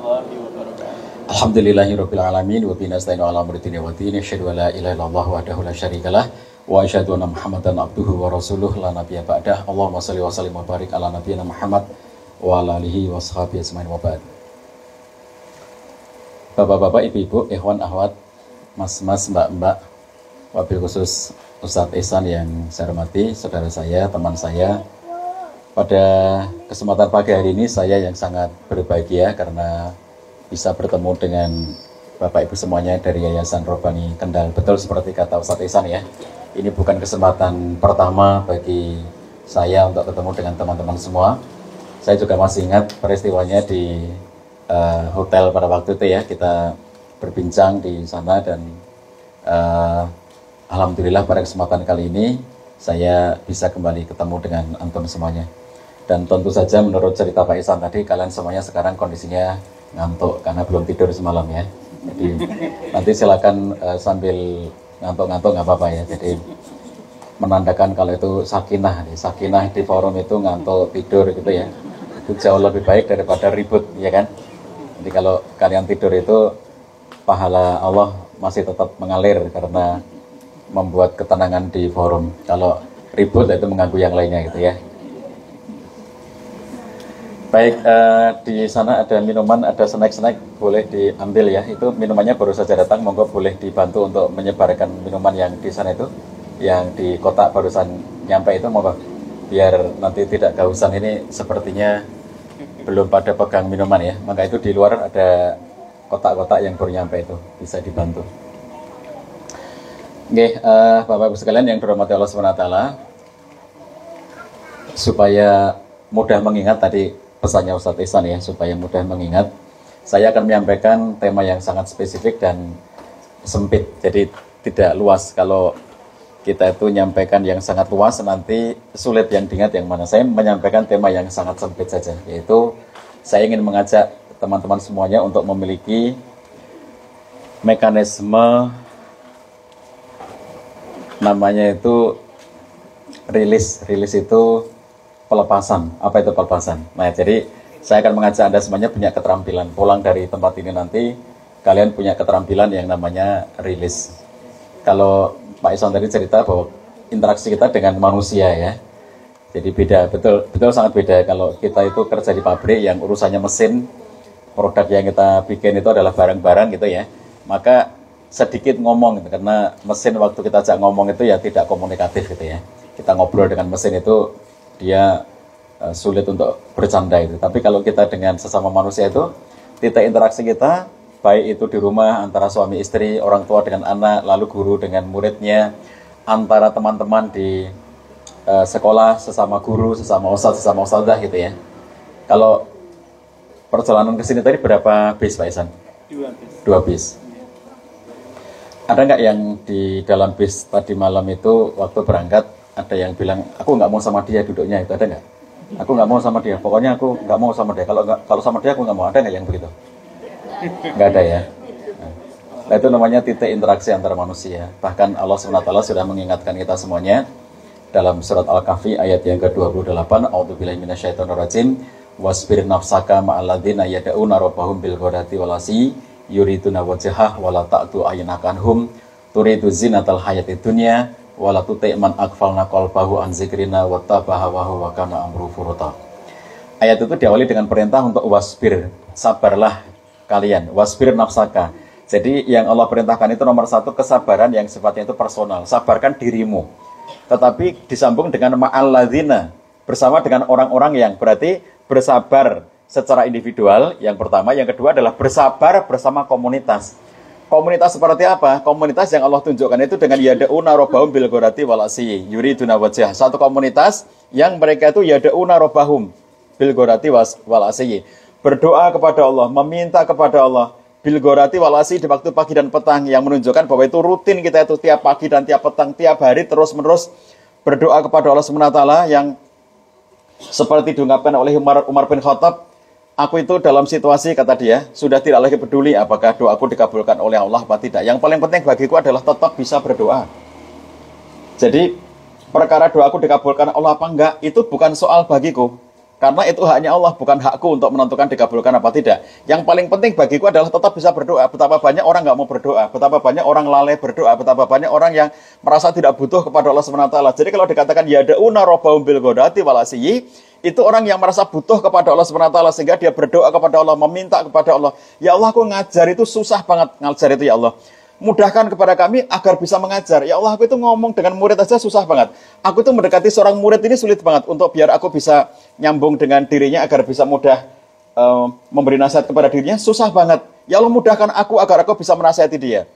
warahmatullahi wabarakatuh. Alhamdulillahirabbil alamin wa bihi nasta'inu ala umuri dunya wa din. Asyhadu an la ilaha illallah wahdahu la syarikalah wa asyhadu anna Muhammadan abduhu wa rasuluh la nabiyya ba'dah. Allahumma shalli wa sallim wa barik ala nabiyyina Muhammad wa ala alihi wa sahbihi ajmain wa ba'd. Bapak-bapak, ibu-ibu, ikhwan, akhwat, mas-mas, mbak-mbak, wabil khusus Ustadz Ihsan yang saya hormati, saudara saya, teman saya. Pada kesempatan pagi hari ini saya yang sangat berbahagia karena bisa bertemu dengan Bapak Ibu semuanya dari Yayasan Robbani Kendal. Betul seperti kata Ustadz Ihsan ya, ini bukan kesempatan pertama bagi saya untuk ketemu dengan teman-teman semua. Saya juga masih ingat peristiwanya di hotel pada waktu itu ya, kita berbincang di sana dan alhamdulillah pada kesempatan kali ini saya bisa kembali ketemu dengan antum semuanya. Dan tentu saja menurut cerita Pak Ihsan tadi, kalian semuanya sekarang kondisinya ngantuk karena belum tidur semalam ya. Jadi nanti silakan sambil ngantuk-ngantuk nggak apa-apa ya. Jadi menandakan kalau itu sakinah di forum itu ngantuk tidur gitu ya. Itu jauh lebih baik daripada ribut ya kan. Jadi kalau kalian tidur itu pahala Allah masih tetap mengalir karena membuat ketenangan di forum. Kalau ribut itu mengganggu yang lainnya gitu ya. Baik, di sana ada minuman, ada snack-snack, boleh diambil ya. Itu minumannya baru saja datang, monggo boleh dibantu untuk menyebarkan minuman yang di sana itu, yang di kotak barusan nyampe itu, monggo. Biar nanti tidak kehausan. Ini sepertinya belum pada pegang minuman ya. Maka itu di luar ada kotak-kotak yang baru nyampe itu, bisa dibantu. Oke, Bapak-Ibu sekalian yang dirahmati Allah SWT, supaya mudah mengingat tadi pesannya Ustadz Ihsan ya, supaya mudah mengingat, saya akan menyampaikan tema yang sangat spesifik dan sempit, jadi tidak luas. Kalau kita itu menyampaikan yang sangat luas, nanti sulit yang diingat yang mana. Saya menyampaikan tema yang sangat sempit saja, yaitu saya ingin mengajak teman-teman semuanya untuk memiliki mekanisme namanya itu rilis itu pelepasan. Apa itu pelepasan? Nah, jadi saya akan mengajak Anda semuanya punya keterampilan. Pulang dari tempat ini nanti, kalian punya keterampilan yang namanya rilis. Kalau Pak Ihsan tadi cerita bahwa interaksi kita dengan manusia ya, jadi beda, betul sangat beda. Kalau kita itu kerja di pabrik yang urusannya mesin, produk yang kita bikin itu adalah barang-barang gitu ya, maka sedikit ngomong gitu, karena mesin waktu kita ajak ngomong itu ya tidak komunikatif gitu ya. Kita ngobrol dengan mesin itu dia sulit untuk bercanda itu. Tapi kalau kita dengan sesama manusia itu, titik interaksi kita, baik itu di rumah antara suami istri, orang tua dengan anak, lalu guru dengan muridnya, antara teman-teman di sekolah, sesama guru, sesama ustadzah gitu ya. Kalau perjalanan ke sini tadi berapa bis Pak Ihsan? 2 bis. Ada nggak yang di dalam bis tadi malam itu waktu berangkat ada yang bilang, aku nggak mau sama dia duduknya, itu ada nggak? Aku nggak mau sama dia, pokoknya aku nggak mau sama dia. Kalau sama dia aku nggak mau. Ada nggak yang begitu? Nggak ada ya. Nah, itu namanya titik interaksi antara manusia. Bahkan Allah SWT sudah mengingatkan kita semuanya dalam surat Al-Kahfi ayat yang ke-28. A'udzubillahi minasyaitonirrajim. Wasbir nafsaka ma'alladzina yad'una rabbahum bil ghadati wal asyi yuriduna wajhah wala ta'tu aynakanhum turidu zinatal hayatid dunya wala tuti' man aghfalna qalbahu an zikrina wattaba'a hawahu wa kana amru furuta. Ayat itu diawali dengan perintah untuk wasbir, sabarlah kalian, wasbir nafsaka. Jadi yang Allah perintahkan itu nomor 1 kesabaran yang sifatnya itu personal, sabarkan dirimu. Tetapi disambung dengan ma'alladzina, bersama dengan orang-orang yang berarti bersabar secara individual yang pertama, yang kedua adalah bersabar bersama komunitas. Komunitas seperti apa? Komunitas yang Allah tunjukkan itu dengan yada'una rabbahum bil ghadati wal asyi yuriduna wajhah. Satu komunitas yang mereka itu yada'una rabbahum bil ghadati wal asyi. Berdoa kepada Allah, meminta kepada Allah bil ghadati wal asyi di waktu pagi dan petang, yang menunjukkan bahwa itu rutin kita itu tiap pagi dan tiap petang, tiap hari terus-menerus berdoa kepada Allah SWT, yang seperti diungkapkan oleh Umar bin Khattab, aku itu dalam situasi, kata dia, sudah tidak lagi peduli apakah doaku dikabulkan oleh Allah atau tidak. Yang paling penting bagiku adalah tetap bisa berdoa. Jadi perkara doaku dikabulkan Allah apa enggak, itu bukan soal bagiku. Karena itu haknya Allah, bukan hakku untuk menentukan dikabulkan apa tidak. Yang paling penting bagiku adalah tetap bisa berdoa. Betapa banyak orang nggak mau berdoa, betapa banyak orang lalai berdoa, betapa banyak orang yang merasa tidak butuh kepada Allah SWT. Jadi kalau dikatakan yada'una rabbahum bil ghadati wal asyi, itu orang yang merasa butuh kepada Allah SWT sehingga dia berdoa kepada Allah, meminta kepada Allah. Ya Allah, aku ngajar itu susah banget, ngajar itu ya Allah. Mudahkan kepada kami agar bisa mengajar. Ya Allah, aku itu ngomong dengan murid aja susah banget. Aku itu mendekati seorang murid ini sulit banget untuk biar aku bisa nyambung dengan dirinya agar bisa mudah memberi nasihat kepada dirinya, susah banget. Ya Allah, mudahkan aku agar aku bisa menasihati dia.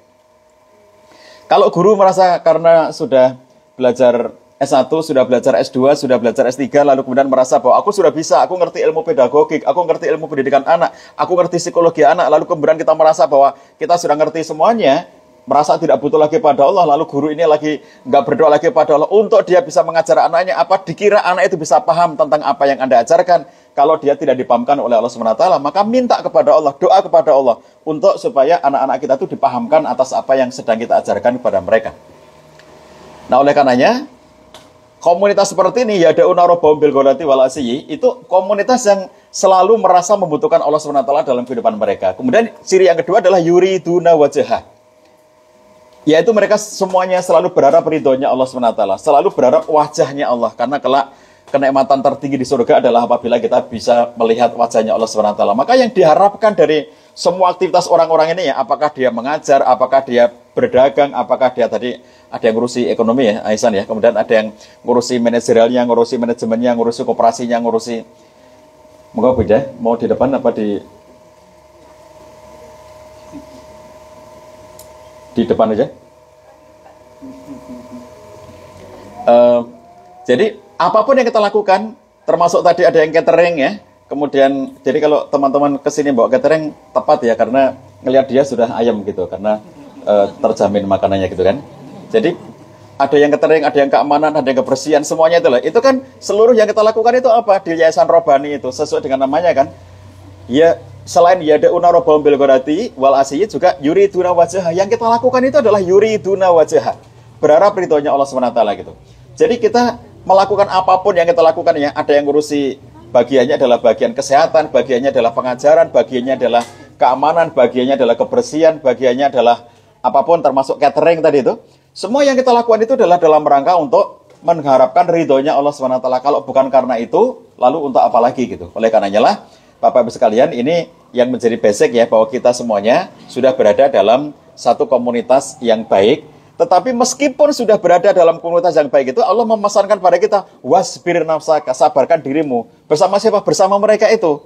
Kalau guru merasa karena sudah belajar S1, sudah belajar S2, sudah belajar S3, lalu kemudian merasa bahwa aku sudah bisa, aku ngerti ilmu pedagogik, aku ngerti ilmu pendidikan anak, aku ngerti psikologi anak, lalu kemudian kita merasa bahwa kita sudah ngerti semuanya, merasa tidak butuh lagi pada Allah, lalu guru ini lagi nggak berdoa lagi pada Allah untuk dia bisa mengajar anaknya, apa dikira anak itu bisa paham tentang apa yang Anda ajarkan? Kalau dia tidak dipahamkan oleh Allah SWT, maka minta kepada Allah, doa kepada Allah untuk supaya anak-anak kita itu dipahamkan atas apa yang sedang kita ajarkan kepada mereka. Nah, oleh karenanya komunitas seperti ini, yada'una rabbahum bil ghadati wal asyi, itu komunitas yang selalu merasa membutuhkan Allah SWT dalam kehidupan mereka. Kemudian ciri yang kedua adalah yuriduna wajhah, yaitu mereka semuanya selalu berharap ridhonya Allah SWT, selalu berharap wajahnya Allah, karena kelak kenikmatan tertinggi di surga adalah apabila kita bisa melihat wajahnya Allah SWT. Maka yang diharapkan dari semua aktivitas orang-orang ini ya, apakah dia mengajar, apakah dia berdagang, apakah dia tadi ada yang ngurusi ekonomi ya, Aisan ya, kemudian ada yang ngurusi manajerialnya, ngurusi manajemennya, ngurusi koperasinya, ngurusi, moga beda, mau di depan apa di depan aja. Jadi apapun yang kita lakukan, termasuk tadi ada yang catering ya, kemudian jadi kalau teman-teman kesini bawa catering tepat ya, karena ngelihat dia sudah ayam gitu, karena terjamin makanannya gitu kan. Jadi ada yang catering, ada yang keamanan, ada yang kebersihan, semuanya itulah. Itu kan seluruh yang kita lakukan itu apa? Di Yayasan Robbani itu sesuai dengan namanya kan. Ya, selain yada'una rabbahum bil ghadati wal asyi juga yuriduna wajhah. Yang kita lakukan itu adalah yuriduna wajhah. Berharap ridhonya Allah SWT gitu. Jadi kita melakukan apapun yang kita lakukan ya, ada yang ngurusi bagiannya adalah bagian kesehatan, bagiannya adalah pengajaran, bagiannya adalah keamanan, bagiannya adalah kebersihan, bagiannya adalah apapun termasuk catering tadi itu. Semua yang kita lakukan itu adalah dalam rangka untuk mengharapkan ridhonya Allah SWT. Kalau bukan karena itu, lalu untuk apa lagi gitu. Oleh karenanya lah, Bapak-Ibu sekalian, ini yang menjadi basic ya, bahwa kita semuanya sudah berada dalam satu komunitas yang baik. Tetapi meskipun sudah berada dalam komunitas yang baik itu, Allah memesankan pada kita, wasbir nafsaka, sabarkan dirimu. Bersama siapa? Bersama mereka itu.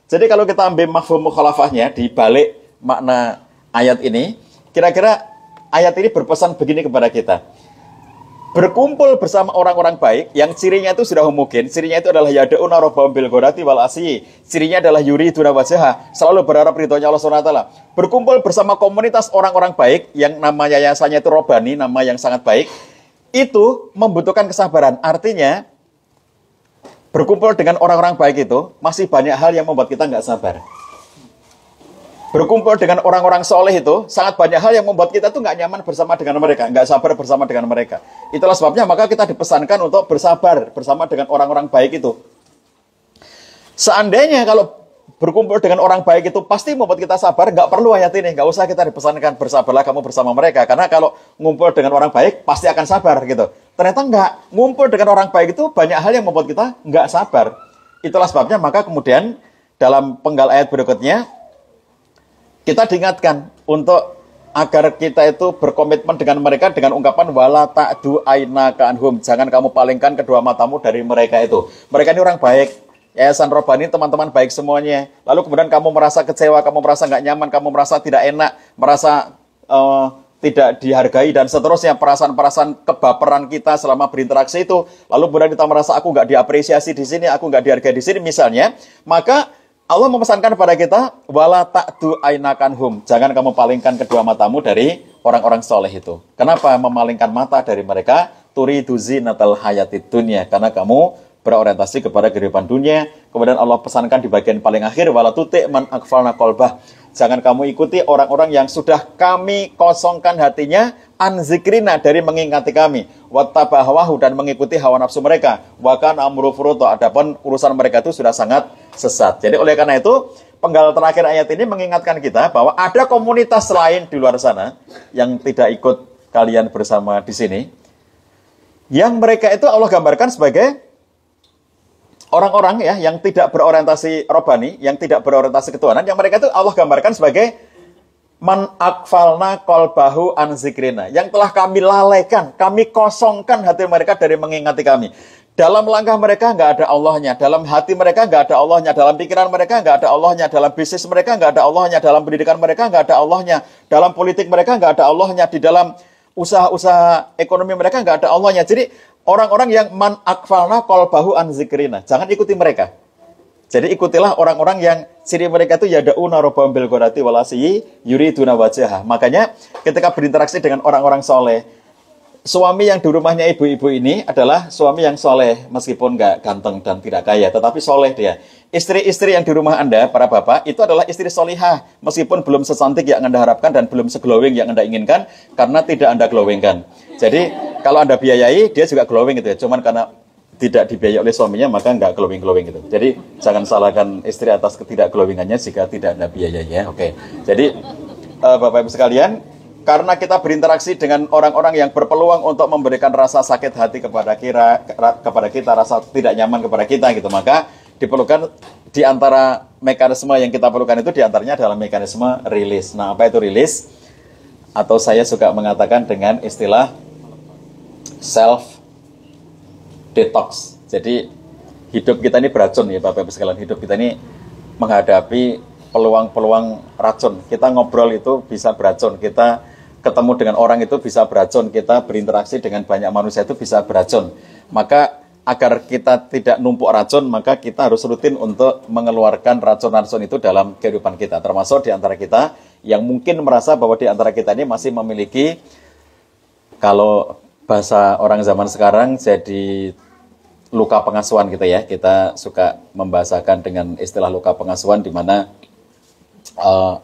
Jadi kalau kita ambil mafhum mukhalafahnya di balik makna ayat ini, kira-kira ayat ini berpesan begini kepada kita. Berkumpul bersama orang-orang baik yang cirinya itu sudah homogen. Cirinya itu adalah yada'una rabbahum bil ghadati wal asyi. Cirinya adalah yuriduna wajhah, selalu berharap ridhonya Allah SWT. Berkumpul bersama komunitas orang-orang baik yang nama yayasannya itu Robbani, nama yang sangat baik. Itu membutuhkan kesabaran. Artinya berkumpul dengan orang-orang baik itu masih banyak hal yang membuat kita nggak sabar. Berkumpul dengan orang-orang soleh itu sangat banyak hal yang membuat kita tuh nggak nyaman bersama dengan mereka, nggak sabar bersama dengan mereka. Itulah sebabnya maka kita dipesankan untuk bersabar bersama dengan orang-orang baik itu. Seandainya kalau berkumpul dengan orang baik itu pasti membuat kita sabar, nggak perlu ayat ini, nggak usah kita dipesankan bersabarlah kamu bersama mereka, karena kalau ngumpul dengan orang baik pasti akan sabar gitu. Ternyata nggak, ngumpul dengan orang baik itu banyak hal yang membuat kita nggak sabar. Itulah sebabnya maka kemudian dalam penggal ayat berikutnya kita diingatkan untuk agar kita itu berkomitmen dengan mereka dengan ungkapan wala ta'du ainaka anhum, jangan kamu palingkan kedua matamu dari mereka itu. Mereka ini orang baik, Yayasan Robbani teman-teman baik semuanya. Lalu kemudian kamu merasa kecewa, kamu merasa nggak nyaman, kamu merasa tidak enak, merasa tidak dihargai dan seterusnya, perasaan-perasaan kebaperan kita selama berinteraksi itu. Lalu kemudian kita merasa aku nggak diapresiasi di sini, aku nggak dihargai di sini misalnya, maka Allah memesankan kepada kita, wala ta'du ainakanhum, jangan kamu palingkan kedua matamu dari orang-orang soleh itu. Kenapa memalingkan mata dari mereka? Turidu zinatal hayatid dunya, karena kamu berorientasi kepada kehidupan dunia. Kemudian Allah pesankan di bagian paling akhir, wala tuti' man aghfalna qalbah, Jangan kamu ikuti orang-orang yang sudah kami kosongkan hatinya an zikrina, dari mengingati kami, wattaba'u hawahu, dan mengikuti hawa nafsu mereka, wa kana amru furuta, adapun urusan mereka itu sudah sangat sesat. Jadi oleh karena itu penggal terakhir ayat ini mengingatkan kita bahwa ada komunitas lain di luar sana yang tidak ikut kalian bersama di sini, yang mereka itu Allah gambarkan sebagai orang-orang ya yang tidak berorientasi robani, yang tidak berorientasi ketuhanan, yang mereka itu Allah gambarkan sebagai man akfalna qalbahu an zikrina, yang telah kami lalaikan, kami kosongkan hati mereka dari mengingati kami. Dalam langkah mereka nggak ada Allahnya, dalam hati mereka nggak ada Allahnya, dalam pikiran mereka nggak ada Allahnya, dalam bisnis mereka nggak ada Allahnya, dalam pendidikan mereka nggak ada Allahnya, dalam politik mereka nggak ada Allahnya, di dalam usaha-usaha ekonomi mereka nggak ada Allahnya. Jadi orang-orang yang man akfalna qalbahu an zikrina, jangan ikuti mereka. Jadi ikutilah orang-orang yang ciri mereka itu yada'una rabbahum bil ghadati wal asyi yuriduna wajhah. Makanya ketika berinteraksi dengan orang-orang soleh, suami yang di rumahnya ibu-ibu ini adalah suami yang soleh, meskipun nggak ganteng dan tidak kaya, tetapi soleh dia. Istri-istri yang di rumah Anda, para bapak, itu adalah istri solihah, meskipun belum secantik yang Anda harapkan dan belum seglowing yang Anda inginkan, karena tidak Anda glowingkan. Jadi kalau Anda biayai, dia juga glowing gitu ya, cuman karena tidak dibiayai oleh suaminya, maka nggak glowing-glowing gitu. Jadi jangan salahkan istri atas ketidak-glowingannya jika tidak Anda biayai ya. Oke. Jadi Bapak Ibu sekalian, karena kita berinteraksi dengan orang-orang yang berpeluang untuk memberikan rasa sakit hati kepada kita, rasa tidak nyaman kepada kita gitu, maka diperlukan di antara mekanisme yang kita perlukan itu diantaranya adalah mekanisme rilis. Nah, apa itu rilis? Atau saya suka mengatakan dengan istilah self detox. Jadi hidup kita ini beracun ya Bapak Ibu sekalian. Hidup kita ini menghadapi peluang-peluang racun. Kita ngobrol itu bisa beracun. Kita ketemu dengan orang itu bisa beracun. Kita berinteraksi dengan banyak manusia itu bisa beracun. Maka agar kita tidak numpuk racun, maka kita harus rutin untuk mengeluarkan racun-racun itu dalam kehidupan kita. Termasuk di antara kita yang mungkin merasa bahwa di antara kita ini masih memiliki, kalau bahasa orang zaman sekarang, jadi luka pengasuhan gitu ya. Kita suka membahasakan dengan istilah luka pengasuhan, di mana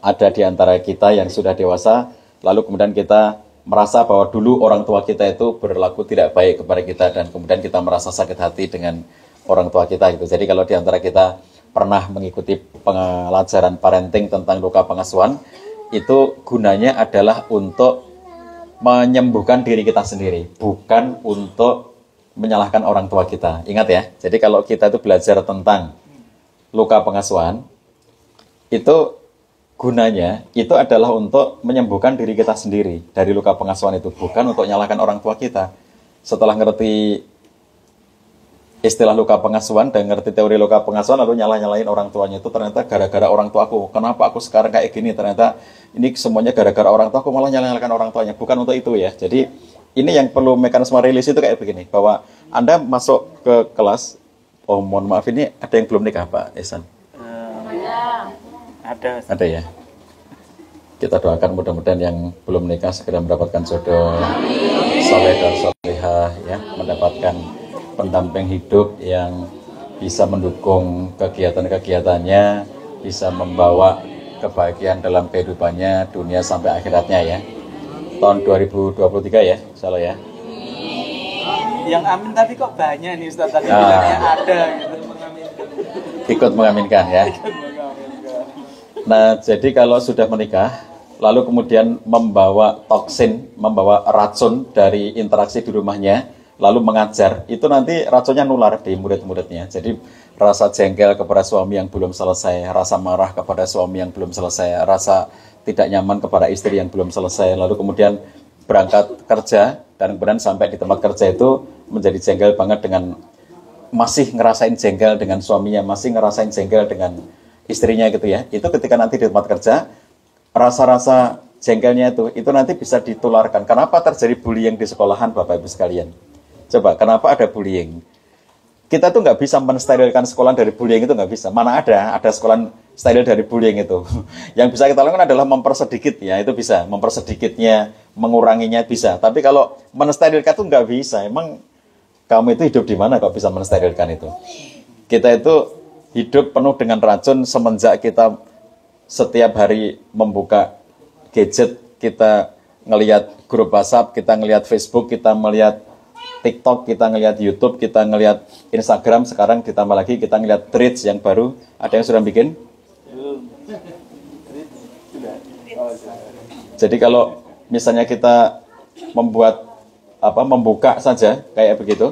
ada di antara kita yang sudah dewasa, lalu kemudian kita merasa bahwa dulu orang tua kita itu berlaku tidak baik kepada kita, dan kemudian kita merasa sakit hati dengan orang tua kita gitu. Jadi kalau di antara kita pernah mengikuti pelajaran parenting tentang luka pengasuhan, itu gunanya adalah untuk menyembuhkan diri kita sendiri, bukan untuk menyalahkan orang tua kita. Ingat ya, jadi kalau kita itu belajar tentang luka pengasuhan, itu gunanya itu adalah untuk menyembuhkan diri kita sendiri dari luka pengasuhan itu, bukan untuk menyalahkan orang tua kita. Setelah ngerti istilah luka pengasuhan dan ngerti teori luka pengasuhan, lalu nyalahin orang tuanya, itu ternyata gara-gara orang tuaku, kenapa aku sekarang kayak gini, ternyata ini semuanya gara-gara orang tuaku, malah nyalahin orang tuanya. Bukan untuk itu ya. Jadi ini yang perlu mekanisme rilis itu kayak begini, bahwa Anda masuk ke kelas, oh mohon maaf, ini ada yang belum nikah Pak Ihsan? Ada ya. Kita doakan mudah-mudahan yang belum nikah segera mendapatkan jodoh soleh dan solehah ya, mendapatkan pendamping hidup yang bisa mendukung kegiatan-kegiatannya, bisa membawa kebahagiaan dalam kehidupannya dunia sampai akhiratnya ya. Tahun 2023 ya, insyaallah ya. Yang amin tadi kok banyak nih Ustaz, tadi bilangnya ada gitu, mengaminkan. Ikut mengaminkan ya. Nah, jadi kalau sudah menikah, lalu kemudian membawa toksin, membawa racun dari interaksi di rumahnya, lalu mengajar, itu nanti racunnya nular di murid-muridnya. Jadi rasa jengkel kepada suami yang belum selesai, rasa marah kepada suami yang belum selesai, rasa tidak nyaman kepada istri yang belum selesai, lalu kemudian berangkat kerja, dan kemudian sampai di tempat kerja itu menjadi jengkel banget dengan, masih ngerasain jengkel dengan suaminya, masih ngerasain jengkel dengan istrinya gitu ya. Itu ketika nanti di tempat kerja, rasa-rasa jengkelnya itu nanti bisa ditularkan. Kenapa terjadi bullying di sekolahan Bapak Ibu sekalian? Coba, kenapa ada bullying? Kita tuh nggak bisa mensterilkan sekolah dari bullying, itu nggak bisa. Mana ada sekolah steril dari bullying itu. Yang bisa kita lakukan adalah mempersedikit ya, itu bisa. Mempersedikitnya, menguranginya bisa. Tapi kalau mensterilkan itu nggak bisa. Emang kamu itu hidup di mana kok bisa mensterilkan itu? Kita itu hidup penuh dengan racun semenjak kita setiap hari membuka gadget, kita ngelihat grup WhatsApp, kita ngelihat Facebook, kita melihat TikTok, kita ngelihat YouTube, kita ngelihat Instagram, sekarang ditambah lagi kita ngelihat Threads yang baru. Ada yang sudah bikin? Jadi kalau misalnya kita membuka saja kayak begitu,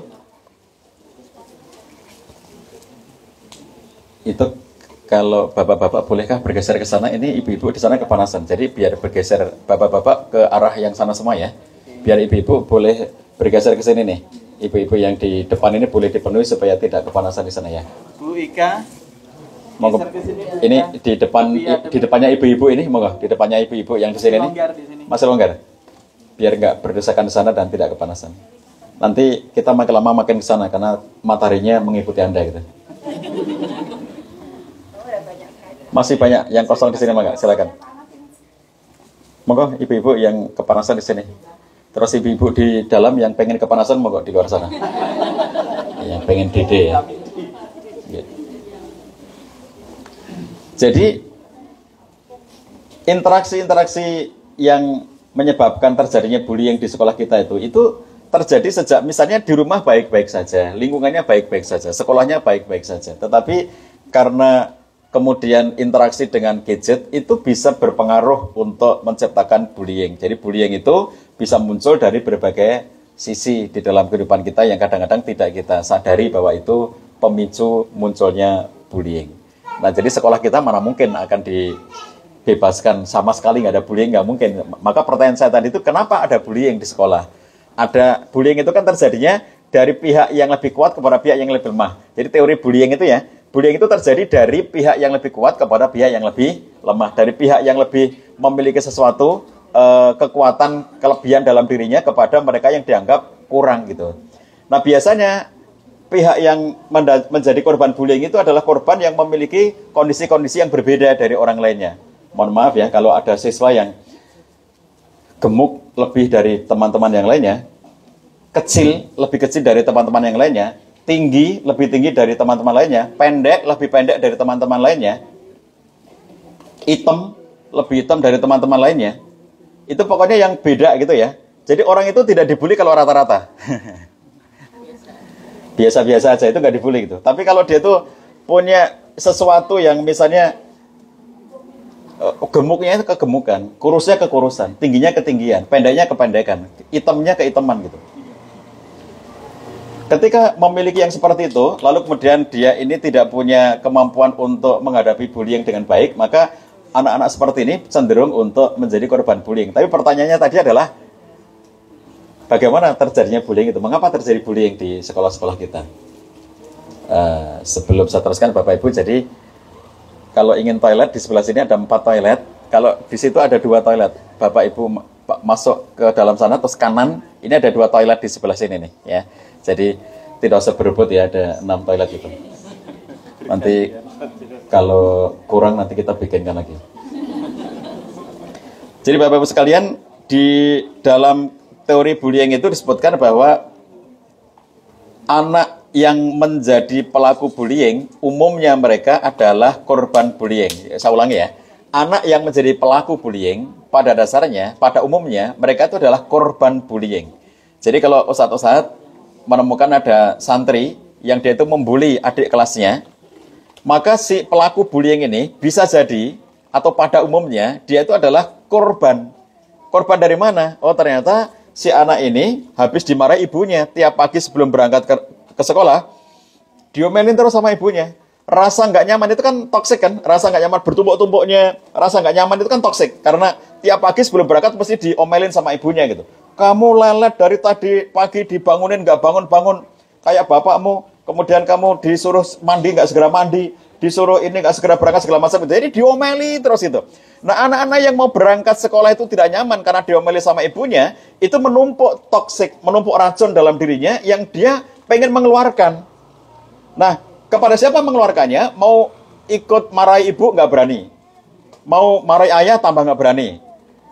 itu kalau bapak-bapak bolehkah bergeser ke sana? Ini ibu-ibu di sana kepanasan, jadi biar bergeser bapak-bapak ke arah yang sana semua ya. Biar ibu-ibu boleh bergeser ke sini nih. Ibu-ibu yang di depan ini boleh dipenuhi supaya tidak kepanasan di sana ya. Bu Ika, Monggo. Ini di depannya ibu-ibu ini, monggo. Di depannya ibu-ibu yang di sini nih. Masih longgar. Biar nggak berdesakan di sana dan tidak kepanasan. Nanti kita makin lama makin ke sana karena mataharinya mengikuti Anda gitu. Masih banyak yang kosong di sini, monggo. Silakan. Monggo ibu-ibu yang kepanasan di sini. Terus ibu-ibu di dalam yang pengen kepanasan monggo di luar sana. Yang pengen dede ya. Jadi interaksi-interaksi yang menyebabkan terjadinya bullying di sekolah kita itu terjadi sejak misalnya di rumah baik-baik saja, lingkungannya baik-baik saja, sekolahnya baik-baik saja. Tetapi karena kemudian interaksi dengan gadget itu bisa berpengaruh untuk menciptakan bullying. Jadi bullying itu bisa muncul dari berbagai sisi di dalam kehidupan kita yang kadang-kadang tidak kita sadari bahwa itu pemicu munculnya bullying. Nah, jadi sekolah kita mana mungkin akan dibebaskan sama sekali nggak ada bullying, nggak mungkin. Maka pertanyaan saya tadi itu kenapa ada bullying di sekolah? Ada bullying itu kan terjadinya dari pihak yang lebih kuat kepada pihak yang lebih lemah. Jadi teori bullying itu ya, bullying itu terjadi dari pihak yang lebih kuat kepada pihak yang lebih lemah. Dari pihak yang lebih memiliki sesuatu, kekuatan, kelebihan dalam dirinya kepada mereka yang dianggap kurang gitu. Nah, biasanya pihak yang menjadi korban bullying itu adalah korban yang memiliki kondisi-kondisi yang berbeda dari orang lainnya. Mohon maaf ya, kalau ada siswa yang gemuk lebih dari teman-teman yang lainnya, lebih kecil dari teman-teman yang lainnya, tinggi, lebih tinggi dari teman-teman lainnya, pendek, lebih pendek dari teman-teman lainnya, hitam, lebih hitam dari teman-teman lainnya, itu pokoknya yang beda gitu ya. Jadi orang itu tidak dibully kalau rata-rata. Biasa-biasa aja, itu nggak dibully gitu. Tapi kalau dia tuh punya sesuatu yang misalnya gemuknya itu kegemukan, kurusnya kekurusan, tingginya ketinggian, pendeknya kependekan, hitamnya kehitaman gitu. Ketika memiliki yang seperti itu, lalu kemudian dia ini tidak punya kemampuan untuk menghadapi bullying dengan baik, maka anak-anak seperti ini cenderung untuk menjadi korban bullying. Tapi pertanyaannya tadi adalah, bagaimana terjadinya bullying itu? Mengapa terjadi bullying di sekolah-sekolah kita? Sebelum saya teruskan Bapak Ibu, jadi kalau ingin toilet di sebelah sini ada 4 toilet. Kalau di situ ada 2 toilet. Bapak Ibu masuk ke dalam sana, terus kanan, ini ada 2 toilet di sebelah sini nih ya. Jadi tidak usah berebut ya, ada 6 toilet itu. Nanti kalau kurang nanti kita bikinkan lagi. Jadi Bapak Ibu sekalian, di dalam teori bullying itu disebutkan bahwa anak yang menjadi pelaku bullying, umumnya mereka adalah korban bullying. Saya ulangi ya, anak yang menjadi pelaku bullying, pada dasarnya, pada umumnya, mereka itu adalah korban bullying. Jadi kalau ustadz-ustadz menemukan ada santri yang dia itu membuli adik kelasnya, maka si pelaku bullying ini bisa jadi, atau pada umumnya, dia itu adalah korban. Korban dari mana? Oh, ternyata si anak ini habis dimarahi ibunya tiap pagi sebelum berangkat ke sekolah, diomelin terus sama ibunya. Rasa nggak nyaman itu kan toksik kan? Rasa nggak nyaman bertumpuk-tumpuknya, rasa nggak nyaman itu kan toksik. Karena tiap pagi sebelum berangkat mesti diomelin sama ibunya gitu. Kamu lelet dari tadi pagi, dibangunin nggak bangun-bangun kayak bapakmu, kemudian kamu disuruh mandi nggak segera mandi, disuruh ini nggak segera berangkat segala macam itu. Jadi diomeli terus itu. Nah, anak-anak yang mau berangkat sekolah itu tidak nyaman karena diomeli sama ibunya, itu menumpuk toksik, menumpuk racun dalam dirinya yang dia pengen mengeluarkan. Nah, kepada siapa mengeluarkannya? Mau ikut marahi ibu nggak berani, mau marahi ayah tambah nggak berani.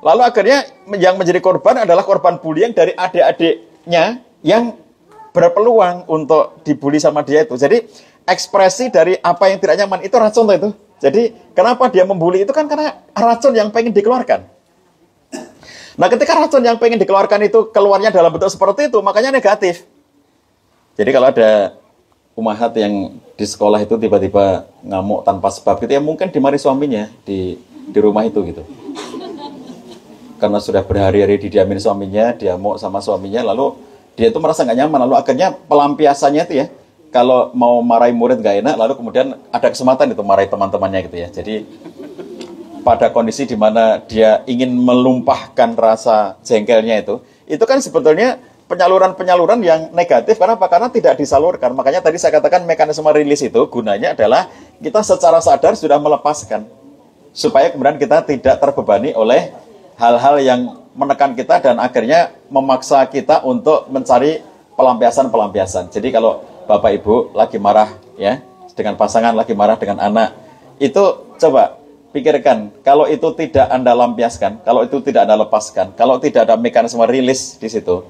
Lalu akhirnya yang menjadi korban adalah korban bullying dari adik-adiknya yang berpeluang untuk dibully sama dia itu. Jadi ekspresi dari apa yang tidak nyaman itu racun itu. Jadi kenapa dia membuli itu kan karena racun yang pengen dikeluarkan. Nah ketika racun yang pengen dikeluarkan itu keluarnya dalam bentuk seperti itu, makanya negatif. Jadi kalau ada umahat yang di sekolah itu tiba-tiba ngamuk tanpa sebab gitu, ya mungkin dimarahi suaminya di rumah itu gitu. Karena sudah berhari-hari didiamin suaminya, dia mau sama suaminya, lalu dia itu merasa nggak nyaman, lalu akhirnya pelampiasannya itu ya, kalau mau marahi murid nggak enak, lalu kemudian ada kesempatan itu marahi teman-temannya gitu ya. Jadi pada kondisi di mana dia ingin melumpahkan rasa jengkelnya itu kan sebetulnya penyaluran-penyaluran yang negatif. Kenapa? Karena tidak disalurkan. Makanya tadi saya katakan mekanisme rilis itu gunanya adalah kita secara sadar sudah melepaskan, supaya kemudian kita tidak terbebani oleh hal-hal yang menekan kita dan akhirnya memaksa kita untuk mencari pelampiasan-pelampiasan. Jadi kalau Bapak Ibu lagi marah ya dengan pasangan, lagi marah dengan anak, itu coba pikirkan, kalau itu tidak Anda lampiaskan, kalau itu tidak Anda lepaskan, kalau tidak ada mekanisme rilis di situ,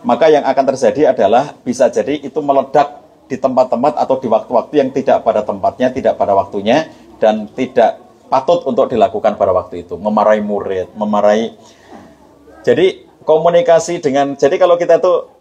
maka yang akan terjadi adalah bisa jadi itu meledak di tempat-tempat atau di waktu-waktu yang tidak pada tempatnya, tidak pada waktunya, dan tidak patut untuk dilakukan pada waktu itu. Memarahi murid, memarahi. Jadi komunikasi dengan, jadi kalau kita tuh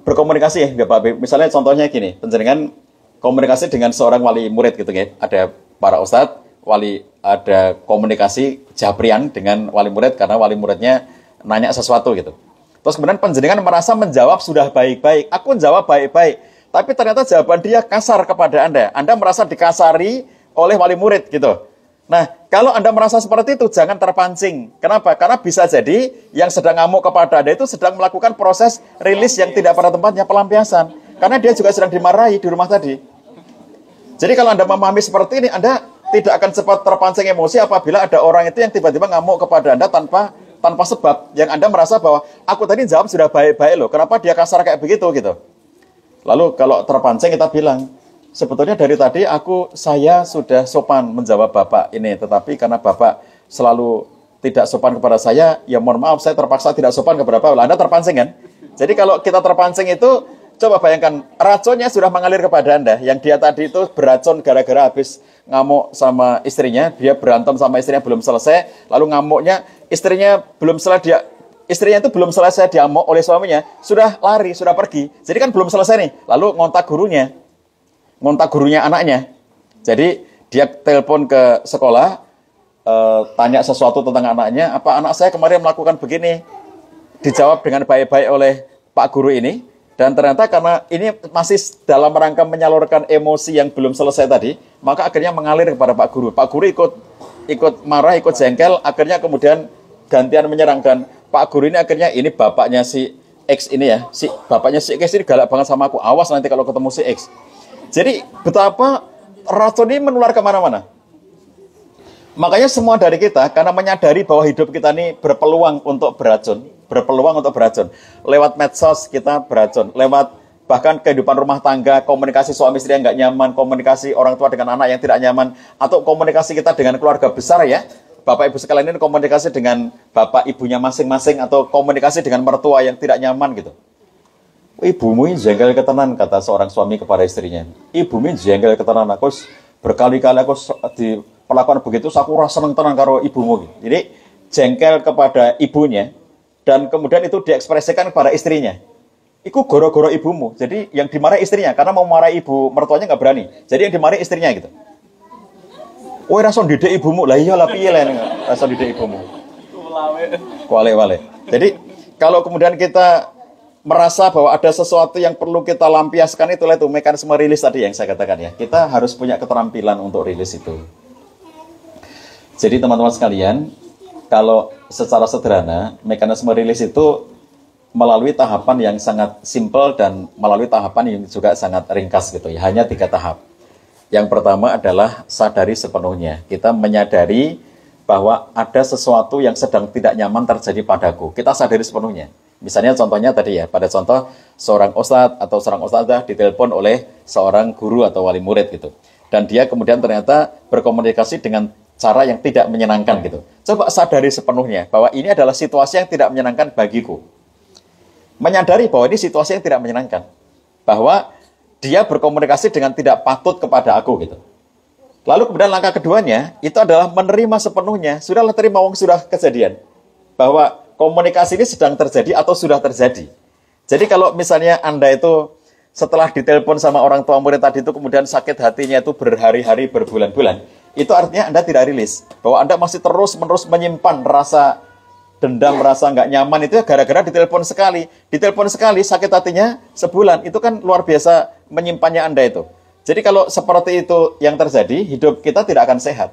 berkomunikasi ya Bapak, misalnya contohnya gini, penjaringan komunikasi dengan seorang wali murid gitu ya, ada para ustadz, wali, ada komunikasi jabrian dengan wali murid karena wali muridnya nanya sesuatu gitu. Terus kemudian penjaringan merasa menjawab sudah baik-baik, aku menjawab baik-baik, tapi ternyata jawaban dia kasar kepada Anda merasa dikasari oleh wali murid gitu. Nah, kalau Anda merasa seperti itu, jangan terpancing. Kenapa? Karena bisa jadi yang sedang ngamuk kepada Anda itu sedang melakukan proses rilis yang tidak pada tempatnya, pelampiasan. Karena dia juga sedang dimarahi di rumah tadi. Jadi kalau Anda memahami seperti ini, Anda tidak akan cepat terpancing emosi apabila ada orang itu yang tiba-tiba ngamuk kepada Anda tanpa sebab. Yang Anda merasa bahwa, aku tadi jawab sudah baik-baik loh, kenapa dia kasar kayak begitu gitu. Lalu kalau terpancing kita bilang, sebetulnya dari tadi saya sudah sopan menjawab Bapak ini, tetapi karena Bapak selalu tidak sopan kepada saya, ya mohon maaf saya terpaksa tidak sopan kepada Bapak. Anda terpancing kan? Jadi kalau kita terpancing itu, coba bayangkan, racunnya sudah mengalir kepada Anda. Yang dia tadi itu beracun gara-gara habis ngamuk sama istrinya, dia berantem sama istrinya belum selesai, lalu ngamuknya, istrinya itu belum selesai diamuk oleh suaminya, sudah lari, sudah pergi. Jadi kan belum selesai nih, lalu ngontak gurunya anaknya. Jadi dia telepon ke sekolah, tanya sesuatu tentang anaknya, apa anak saya kemarin melakukan begini. Dijawab dengan baik-baik oleh Pak Guru ini, dan ternyata karena ini masih dalam rangka menyalurkan emosi yang belum selesai tadi, maka akhirnya mengalir kepada Pak Guru. Pak Guru ikut marah, ikut jengkel, akhirnya kemudian gantian menyerangkan. Pak Guru ini akhirnya, ini bapaknya si X ini ya, bapaknya si X ini galak banget sama aku, awas nanti kalau ketemu si X. Jadi betapa racun ini menular kemana-mana. Makanya semua dari kita, karena menyadari bahwa hidup kita ini berpeluang untuk beracun. Lewat medsos kita beracun, lewat bahkan kehidupan rumah tangga, komunikasi suami istri yang nggak nyaman, komunikasi orang tua dengan anak yang tidak nyaman, atau komunikasi kita dengan keluarga besar ya. Bapak ibu sekalian ini komunikasi dengan bapak ibunya masing-masing, atau komunikasi dengan mertua yang tidak nyaman gitu. Ibumu ini jengkel ketenan, kata seorang suami kepada istrinya. Ibumu ini jengkel ketenan, aku berkali-kali aku diperlakukan begitu, aku rasa seneng tenan karo ibumu. Jadi jengkel kepada ibunya, dan kemudian itu diekspresikan kepada istrinya. Iku goro-goro ibumu. Jadi yang dimarahi istrinya, karena mau marah ibu mertuanya nggak berani. Jadi yang dimarahi istrinya gitu. Woi rason didik ibumu, lah iyalah piye lah rason didik ibumu. Kuale-wale. Jadi kalau kemudian kita merasa bahwa ada sesuatu yang perlu kita lampiaskan, itulah itu mekanisme rilis tadi yang saya katakan ya. Kita harus punya keterampilan untuk rilis itu. Jadi teman-teman sekalian, kalau secara sederhana, mekanisme rilis itu melalui tahapan yang sangat simpel dan melalui tahapan yang juga sangat ringkas gitu ya. Hanya 3 tahap. Yang pertama adalah sadari sepenuhnya. Kita menyadari bahwa ada sesuatu yang sedang tidak nyaman terjadi padaku. Kita sadari sepenuhnya. Misalnya contohnya tadi ya, pada contoh seorang ustadz atau seorang ustadzah ditelepon oleh seorang guru atau wali murid gitu. Dan dia kemudian ternyata berkomunikasi dengan cara yang tidak menyenangkan gitu. Coba sadari sepenuhnya bahwa ini adalah situasi yang tidak menyenangkan bagiku. Menyadari bahwa ini situasi yang tidak menyenangkan. Bahwa dia berkomunikasi dengan tidak patut kepada aku gitu. Lalu kemudian langkah keduanya, itu adalah menerima sepenuhnya. Sudahlah terima, wong sudah kejadian. Bahwa komunikasi ini sedang terjadi atau sudah terjadi. Jadi kalau misalnya Anda itu setelah ditelepon sama orang tua murid tadi itu kemudian sakit hatinya itu berhari-hari, berbulan-bulan, itu artinya Anda tidak rilis. Bahwa Anda masih terus-menerus menyimpan rasa dendam, rasa nggak nyaman itu ya gara-gara ditelepon sekali. Ditelepon sekali, sakit hatinya sebulan. Itu kan luar biasa menyimpannya Anda itu. Jadi kalau seperti itu yang terjadi, hidup kita tidak akan sehat.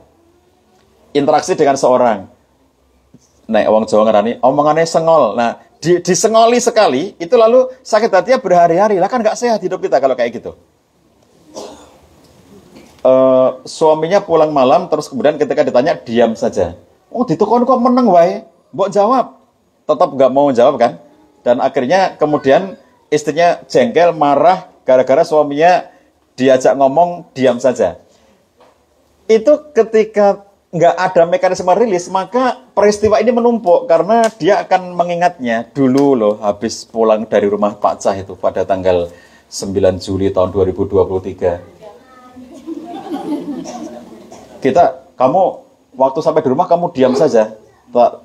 Interaksi dengan seorang, nah, wong Jawa ngarani omongannya sengol. Nah, disengoli sekali, itu lalu sakit hatinya berhari-hari. Lah kan nggak sehat hidup kita kalau kayak gitu. Suaminya pulang malam, terus kemudian ketika ditanya, diam saja. Oh, ditukon kok meneng wae. Mbok jawab. Tetap nggak mau jawab kan? Dan akhirnya kemudian istrinya jengkel, marah, gara-gara suaminya diajak ngomong, diam saja. Itu ketika nggak ada mekanisme rilis, maka peristiwa ini menumpuk karena dia akan mengingatnya dulu loh habis pulang dari rumah Pak Cah itu pada tanggal 9 Juli tahun 2023. Kamu waktu sampai di rumah kamu diam saja. Tak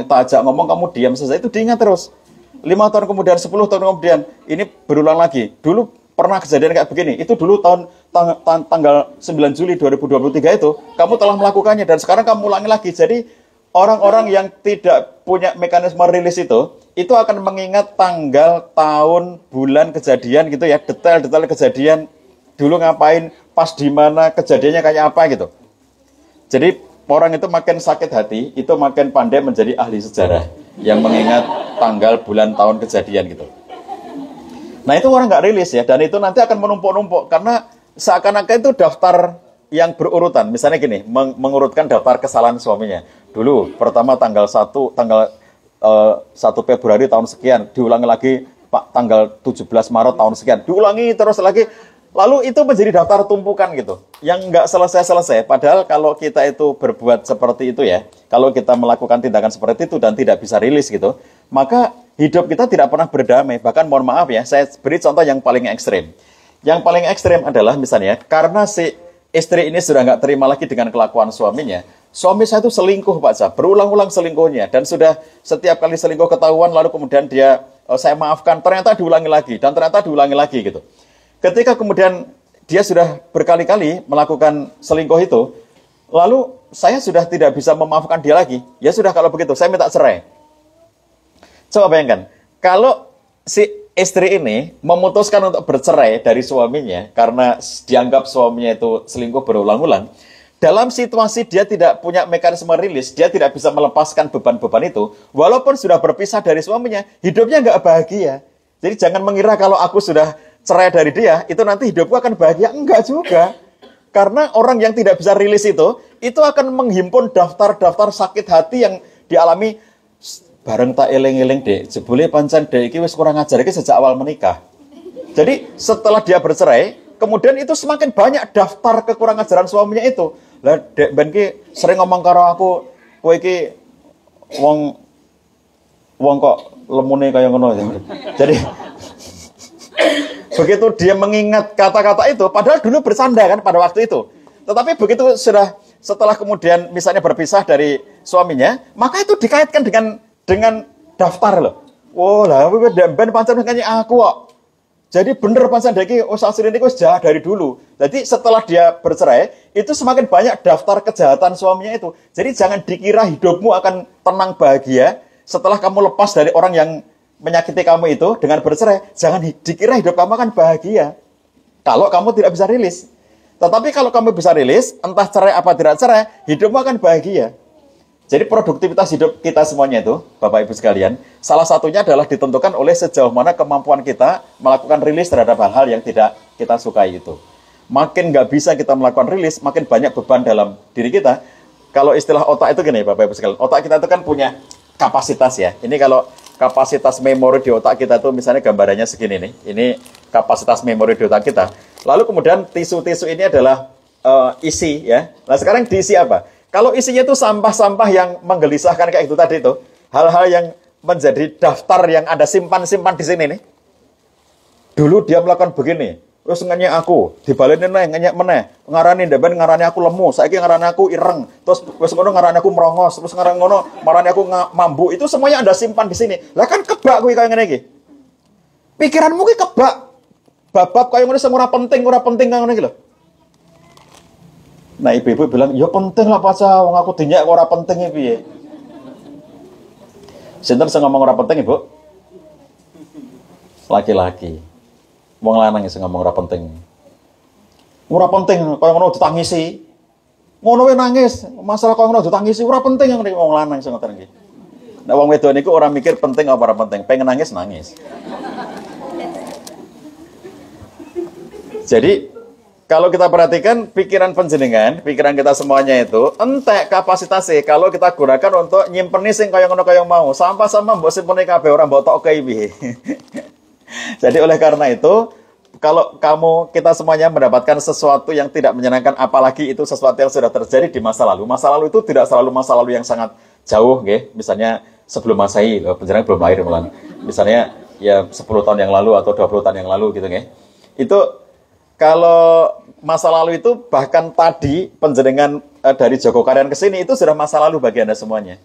ajak ngomong kamu diam saja. Itu diingat terus. 5 tahun kemudian, 10 tahun kemudian, ini berulang lagi. Dulu pernah kejadian kayak begini, itu dulu tanggal 9 Juli 2023 itu, kamu telah melakukannya, dan sekarang kamu ulangi lagi. Jadi, orang-orang yang tidak punya mekanisme rilis itu akan mengingat tanggal, tahun, bulan kejadian gitu ya, detail-detail kejadian, dulu ngapain, pas di mana, kejadiannya kayak apa gitu. Jadi, orang itu makin sakit hati, itu makin pandai menjadi ahli sejarah, yang mengingat tanggal, bulan, tahun kejadian gitu. Nah itu orang nggak rilis ya, dan itu nanti akan menumpuk-numpuk, karena seakan-akan itu daftar yang berurutan. Misalnya gini, mengurutkan daftar kesalahan suaminya. Dulu, pertama tanggal 1 Februari tahun sekian, diulangi lagi tanggal 17 Maret tahun sekian, diulangi terus lagi. Lalu itu menjadi daftar tumpukan gitu, yang nggak selesai-selesai. Padahal kalau kita itu berbuat seperti itu ya, kalau kita melakukan tindakan seperti itu dan tidak bisa rilis gitu, maka hidup kita tidak pernah berdamai. Bahkan mohon maaf ya, saya beri contoh yang paling ekstrim. Yang paling ekstrim adalah misalnya, karena si istri ini sudah nggak terima lagi dengan kelakuan suaminya. Suami saya itu selingkuh Pak Cah, berulang-ulang selingkuhnya. Dan sudah setiap kali selingkuh ketahuan, lalu kemudian saya maafkan, ternyata diulangi lagi, dan ternyata diulangi lagi gitu. Ketika kemudian dia sudah berkali-kali melakukan selingkuh itu, lalu saya sudah tidak bisa memaafkan dia lagi. Ya sudah kalau begitu, saya minta cerai. Coba bayangkan, kalau si istri ini memutuskan untuk bercerai dari suaminya karena dianggap suaminya itu selingkuh berulang-ulang, dalam situasi dia tidak punya mekanisme rilis, dia tidak bisa melepaskan beban-beban itu, walaupun sudah berpisah dari suaminya, hidupnya nggak bahagia. Jadi jangan mengira kalau aku sudah cerai dari dia, itu nanti hidupku akan bahagia. Enggak juga. Karena orang yang tidak bisa rilis itu akan menghimpun daftar-daftar sakit hati yang dialami. Bareng tak eling-eling dek, jebule pancen dek iki wis kurang ajar iki sejak awal menikah. Jadi setelah dia bercerai, kemudian itu semakin banyak daftar kekurang ajaran suaminya itu. Lah dek ben ki sering ngomong karo aku, kowe iki wong kok lemune kaya ngono. Jadi begitu dia mengingat kata-kata itu, padahal dulu bersanda kan pada waktu itu. Tetapi begitu setelah kemudian misalnya berpisah dari suaminya, maka itu dikaitkan dengan daftar loh. Oh lah, ben pancen kaya aku kok. Jadi bener pancen iki asline niku wis jahat dari dulu. Jadi setelah dia bercerai, itu semakin banyak daftar kejahatan suaminya itu. Jadi jangan dikira hidupmu akan tenang bahagia setelah kamu lepas dari orang yang menyakiti kamu itu dengan bercerai. Jangan dikira hidup kamu akan bahagia kalau kamu tidak bisa rilis. Tetapi kalau kamu bisa rilis, entah cerai apa tidak cerai, hidupmu akan bahagia. Jadi produktivitas hidup kita semuanya itu, Bapak Ibu sekalian, salah satunya adalah ditentukan oleh sejauh mana kemampuan kita melakukan rilis terhadap hal-hal yang tidak kita sukai itu. Makin nggak bisa kita melakukan rilis, makin banyak beban dalam diri kita. Kalau istilah otak itu gini, Bapak Ibu sekalian, otak kita itu kan punya kapasitas ya. Ini kalau kapasitas memori di otak kita itu misalnya gambarannya segini nih. Ini kapasitas memori di otak kita. Lalu kemudian tisu-tisu ini adalah isi ya. Nah sekarang diisi apa? Kalau isinya itu sampah-sampah yang menggelisahkan kayak itu tadi itu, hal-hal yang menjadi daftar yang ada simpan-simpan di sini nih. Dulu dia melakukan begini, Wis ngenyek aku, dibaleni neh ngenyek meneh. Ngarani ndeben ngarani aku lemu, saiki ngarani aku ireng. Terus wis ngono ngarani aku merongos, terus ngarani ngono marani aku mambu. Itu semuanya Anda simpan di sini. Lah kan kebak kuwi kaya ngene iki. Pikiranmu ki kebak. Bab-bab kaya ngene sing ora penting kaya ngene iki lho. Nah, ibu-ibu bilang, "Ya penting lah pacar, wong aku dinyek kok ora penting iki piye?" Sinten sing ngomong ora penting, Ibu? Laki-laki. Wong lanang sing ngomong ora penting. Ora penting kaya ngono ditangisi. Ngono wae nangis. Masalah kaya ngono ditangisi ora penting yang wong lanang sing ngoten iki. Nek wong wedok niku ora mikir penting apa ora penting, pengen nangis nangis. Jadi kalau kita perhatikan pikiran panjenengan, pikiran kita semuanya itu entek kapasitasnya kalau kita gunakan untuk nyimpeni sing kaya ngono kaya mau. Sampah-sampah mbok simpeni kabeh ora mbok tokke piye. Jadi oleh karena itu, kalau kita semuanya mendapatkan sesuatu yang tidak menyenangkan, apalagi itu sesuatu yang sudah terjadi di masa lalu. Masa lalu itu tidak selalu masa lalu yang sangat jauh, nggih. Misalnya sebelum Masehi, panjenengan belum lahir malah. Misalnya ya 10 tahun yang lalu atau 20 tahun yang lalu gitu, nggih. Itu kalau masa lalu itu bahkan tadi panjenengan dari Joko Karyan ke sini itu sudah masa lalu bagi Anda semuanya.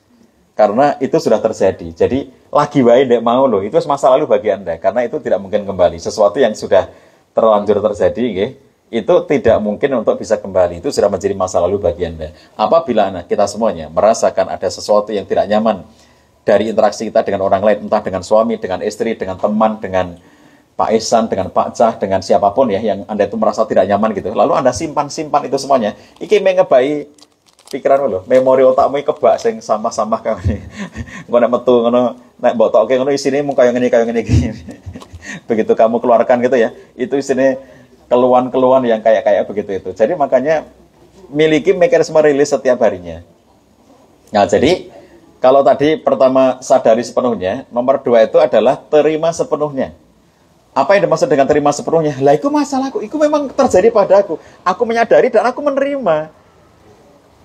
Karena itu sudah terjadi. Jadi lagi wae ndek mau loh, itu masa lalu bagi Anda karena itu tidak mungkin kembali. Sesuatu yang sudah terlanjur terjadi nggih, itu tidak mungkin untuk bisa kembali. Itu sudah menjadi masa lalu bagi Anda. Apabila kita semuanya merasakan ada sesuatu yang tidak nyaman dari interaksi kita dengan orang lain, entah dengan suami, dengan istri, dengan teman, dengan Pak Ihsan, dengan Pak Cah, dengan siapapun ya yang Anda itu merasa tidak nyaman gitu. Lalu Anda simpan itu semuanya. Iki mengebai pikiranmu lho, memori otakmu kebak sing sampah-sampah kaya ngene. Engko nek metu ngono, nek mbok tokke ngono isine mung kaya ngene iki. Begitu kamu keluarkan gitu ya, itu isine keluhan-keluhan yang kayak begitu itu. Jadi makanya miliki mekanisme rilis setiap harinya. Nah, jadi kalau tadi pertama sadari sepenuhnya, nomor 2 itu adalah terima sepenuhnya. Apa yang dimaksud dengan terima sepenuhnya? Lah itu masalahku, itu memang terjadi padaku. Aku menyadari dan aku menerima.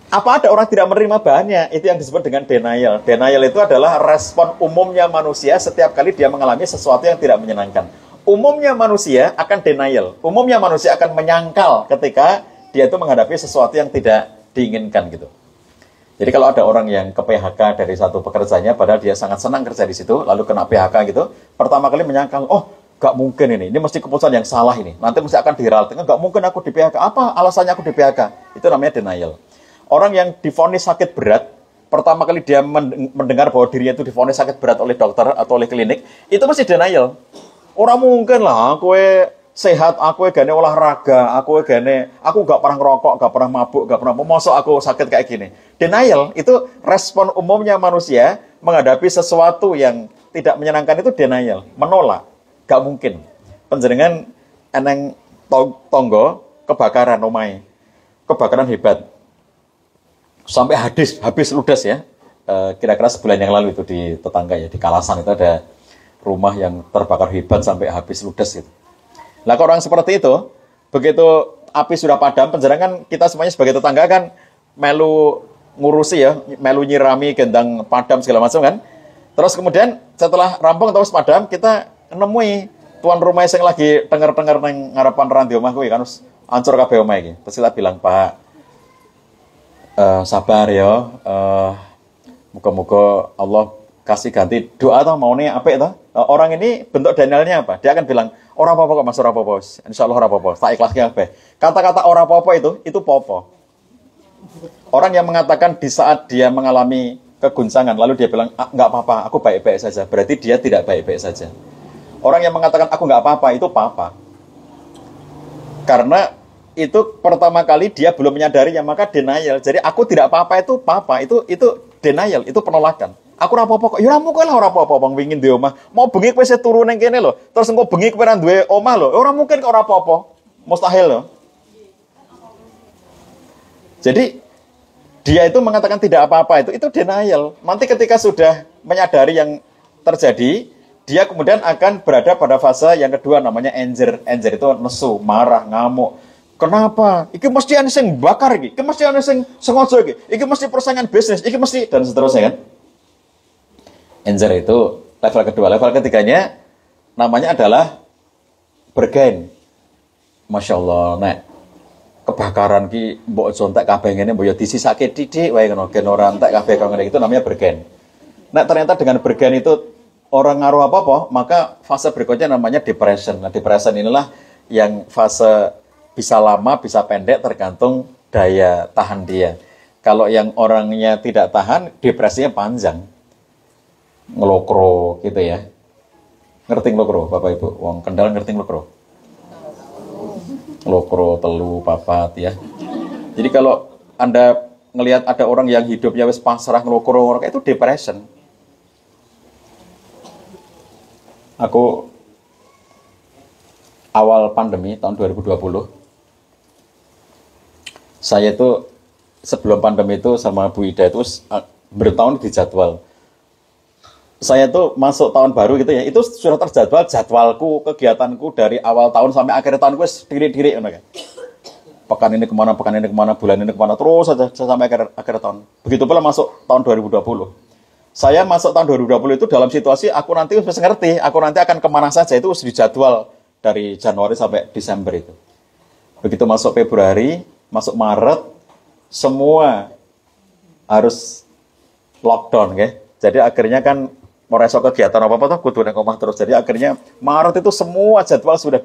Apa ada orang tidak menerima bahannya? Itu yang disebut dengan denial. Denial itu adalah respon umumnya manusia setiap kali dia mengalami sesuatu yang tidak menyenangkan. Umumnya manusia akan denial. Umumnya manusia akan menyangkal ketika dia itu menghadapi sesuatu yang tidak diinginkan gitu. Jadi kalau ada orang yang ke PHK dari satu pekerjaannya, padahal dia sangat senang kerja di situ, lalu kena PHK gitu, pertama kali menyangkal, oh gak mungkin ini mesti keputusan yang salah ini. Nanti mesti akan diralat. Gak mungkin aku di PHK. Apa alasannya aku di PHK? Itu namanya denial. Orang yang divonis sakit berat, pertama kali dia mendengar bahwa dirinya itu divonis sakit berat oleh dokter atau oleh klinik, itu mesti denial. Orang mungkin lah, aku sehat, aku gane olahraga, aku gak pernah ngerokok, gak pernah mabuk, gak pernah mosok aku sakit kayak gini. Denial itu respon umumnya manusia menghadapi sesuatu yang tidak menyenangkan itu denial, menolak, gak mungkin. Panjenengan eneng tonggo kebakaran omahe, kebakaran hebat. Sampai habis ludes ya, kira-kira sebulan yang lalu itu di tetangga ya, di Kalasan itu ada rumah yang terbakar hebat sampai habis ludes gitu. Nah, kalau orang seperti itu, begitu api sudah padam, panjenengan kan kita semuanya sebagai tetangga kan melu ngurusi ya, melu nyirami gendang padam segala macam kan. Terus kemudian setelah rampung terus padam, kita nemui tuan rumah yang lagi denger-denger nang ngarepan ranti omah kuwi kan hancur kabeh omah iki. Terus kita bilang, "Pak, sabar ya, muka-muka Allah kasih ganti doa atau maunya apa itu? Orang ini bentuk denialnya apa? Dia akan bilang, ora apa-apa kok mas, ora apa-apa, insya Allah ora apa-apa, tak ikhlas kabeh. Kata-kata ora apa-apa itu popo. Orang yang mengatakan di saat dia mengalami keguncangan, lalu dia bilang, nggak apa-apa, aku baik-baik saja, berarti dia tidak baik-baik saja. Orang yang mengatakan aku nggak apa-apa, itu papa. Karena itu pertama kali dia belum menyadarinya, maka denial. Jadi aku tidak apa-apa itu papa, itu denial, itu penolakan. Aku ora apa-apa kok. Ya ora mungkin lah ora apa-apa wong wingin duwe omah. Mau bengi kowe wis turu ning kene lho. Terus engko bengi kowe ora duwe omah lho. Ora mungkin kok ora apa-apa. Mustahil lho. Jadi dia itu mengatakan tidak apa-apa itu denial. Nanti ketika sudah menyadari yang terjadi, dia kemudian akan berada pada fase yang kedua namanya anger. Anger itu nesu, marah, ngamuk. Kenapa? Iki mesti ana sing bakar iki. Iki mesti ana sing sengaja iki. Iki mesti persaingan bisnis, iki mesti dan seterusnya kan. Anger itu level kedua. Level ketiganya namanya adalah bergen. Masya Allah, nek kebakaran ki mbok contek kabeh ngene mbok yo disisake titik wae ngono gen ora entek kabeh kaya ngene itu namanya bergen. Nek ternyata dengan bergen itu orang ngaruh apa-apa, maka fase berikutnya namanya depression. Nah, depression inilah yang fase bisa lama, bisa pendek tergantung daya tahan dia. Kalau yang orangnya tidak tahan, depresinya panjang. Ngelokro gitu ya. Ngerti ngelokro Bapak Ibu? Wong Kendal ngerti ngelokro? Ngelokro, telu, papat ya. Jadi kalau Anda ngelihat ada orang yang hidupnya wis pasrah ngelokro, itu depression. Aku awal pandemi tahun 2020, saya itu sebelum pandemi itu sama Bu Ida itu bertahun di jadwal. Saya tuh masuk tahun baru gitu ya, itu sudah terjadwal jadwalku, kegiatanku dari awal tahun sampai akhir tahun gue diri-diri kan. Pekan ini kemana, bulan ini kemana, terus saja sampai akhir tahun. Begitu pula masuk tahun 2020. Saya masuk tahun 2020 itu dalam situasi aku nanti harus ngerti, aku nanti akan kemana saja itu harus dijadwal dari Januari sampai Desember itu. Begitu masuk Februari, masuk Maret, semua harus lockdown ya. Jadi akhirnya kan mau resok kegiatan apa-apa tuh kudu nang omah terus. Jadi akhirnya Maret itu semua jadwal sudah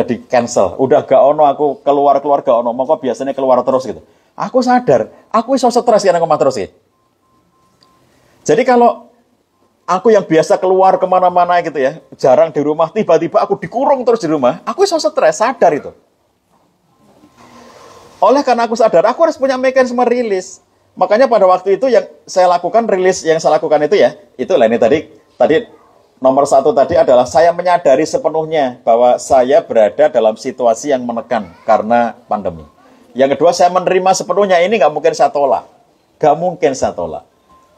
di cancel. Udah gak ono aku keluar gak ono. Mongko biasanya keluar terus gitu. Aku sadar, aku iso stres ya nang omah terus ya. Jadi kalau aku yang biasa keluar kemana-mana gitu ya, jarang di rumah, tiba-tiba aku dikurung terus di rumah, aku iso stres, sadar itu. Oleh karena aku sadar, aku harus punya mekanisme rilis. Makanya pada waktu itu yang saya lakukan, rilis yang saya lakukan itu ya, itulah ini tadi nomor 1 tadi adalah saya menyadari sepenuhnya bahwa saya berada dalam situasi yang menekan karena pandemi. Yang kedua, saya menerima sepenuhnya, ini nggak mungkin saya tolak. Nggak mungkin saya tolak.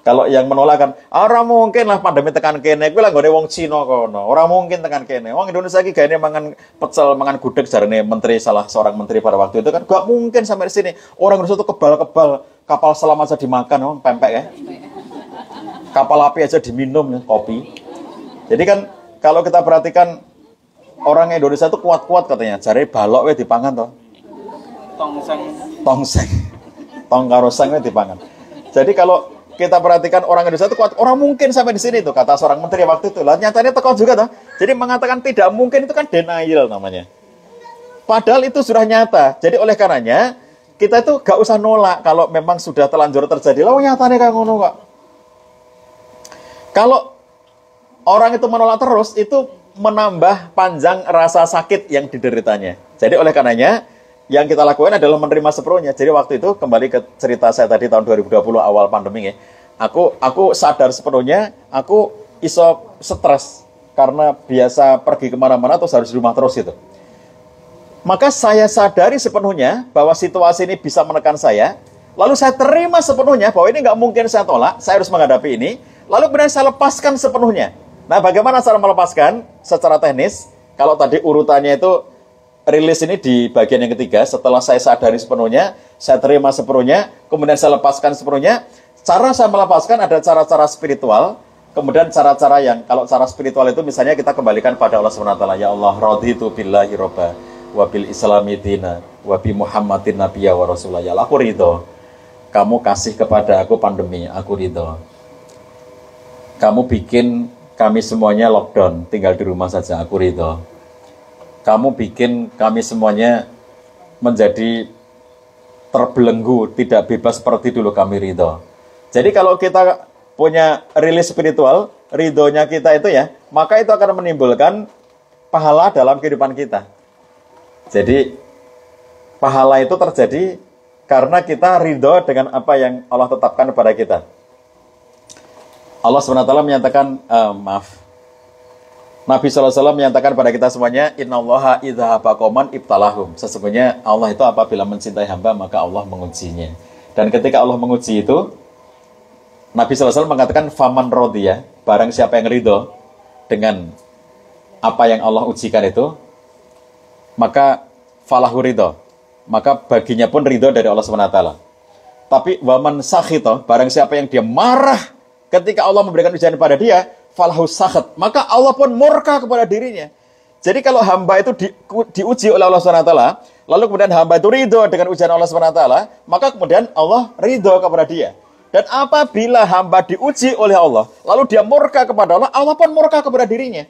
Kalau yang menolak kan, orang mungkin lah pandemi tekan kene, gue lah gak ada wong Cina kono, orang mungkin tekan kene. Wong Indonesia iki gak mangan pecel, mangan gudeg jarane menteri, salah seorang menteri pada waktu itu kan, gak mungkin sampai di sini. Orang Indonesia itu kebal-kebal, kapal selam aja dimakan, wong pempek ya. Kapal api aja diminum ya, kopi. Jadi kan kalau kita perhatikan orang Indonesia itu kuat-kuat katanya, jare balok we dipangan toh. Tongseng. Tong karo seng we dipangan. Jadi kalau kita perhatikan orang Indonesia itu kuat, orang mungkin sampai di sini tuh kata seorang menteri waktu itu. Lah nyatanya teko juga tuh. Jadi mengatakan tidak mungkin itu kan denial namanya. Padahal itu sudah nyata. Jadi oleh karenanya kita itu gak usah nolak kalau memang sudah terlanjur terjadi. Lah nyatanya kayak ngono kok. Kalau orang itu menolak terus itu menambah panjang rasa sakit yang dideritanya. Jadi oleh karenanya yang kita lakukan adalah menerima sepenuhnya. Jadi waktu itu kembali ke cerita saya tadi tahun 2020 awal pandemi ya. Aku sadar sepenuhnya, aku iso stres karena biasa pergi kemana-mana terus harus di rumah terus gitu. Maka saya sadari sepenuhnya bahwa situasi ini bisa menekan saya. Lalu saya terima sepenuhnya bahwa ini nggak mungkin saya tolak, saya harus menghadapi ini. Lalu kemudian saya lepaskan sepenuhnya. Nah, bagaimana cara melepaskan secara teknis? Kalau tadi urutannya itu rilis ini di bagian yang ketiga, setelah saya sadari sepenuhnya, saya terima sepenuhnya, kemudian saya lepaskan sepenuhnya. Cara saya melepaskan ada cara-cara spiritual, kemudian cara-cara yang, kalau cara spiritual itu misalnya kita kembalikan pada Allah SWT. Ya Allah, raditu billahi robba, wa bil islami dina, wa bi muhammadin nabiyya wa rasulah. Ya Allah, aku ridho. Kamu kasih kepada aku pandemi, aku ridho. Kamu bikin kami semuanya lockdown, tinggal di rumah saja, aku ridho. Kamu bikin kami semuanya menjadi terbelenggu, tidak bebas seperti dulu, kami ridho. Jadi kalau kita punya rilis spiritual, ridhonya kita itu ya, maka itu akan menimbulkan pahala dalam kehidupan kita. Jadi pahala itu terjadi karena kita ridho dengan apa yang Allah tetapkan kepada kita. Allah SWT menyatakan, Nabi SAW menyatakan pada kita semuanya, Innallaha idza haba qauman ibtalahum. Sesungguhnya Allah itu apabila mencintai hamba, maka Allah mengujinya. Dan ketika Allah menguji itu, Nabi SAW mengatakan, Faman rodiya, barang siapa yang ridho dengan apa yang Allah ujikan itu, maka falahu ridho. Maka baginya pun ridho dari Allah SWT. Tapi waman sakhito, barang siapa yang dia marah ketika Allah memberikan ujian pada dia, falahu sakhat, maka Allah pun murka kepada dirinya. Jadi kalau hamba itu diuji oleh Allah SWT, lalu kemudian hamba itu ridho dengan ujian Allah SWT, maka kemudian Allah ridho kepada dia. Dan apabila hamba diuji oleh Allah, lalu dia murka kepada Allah, Allah pun murka kepada dirinya.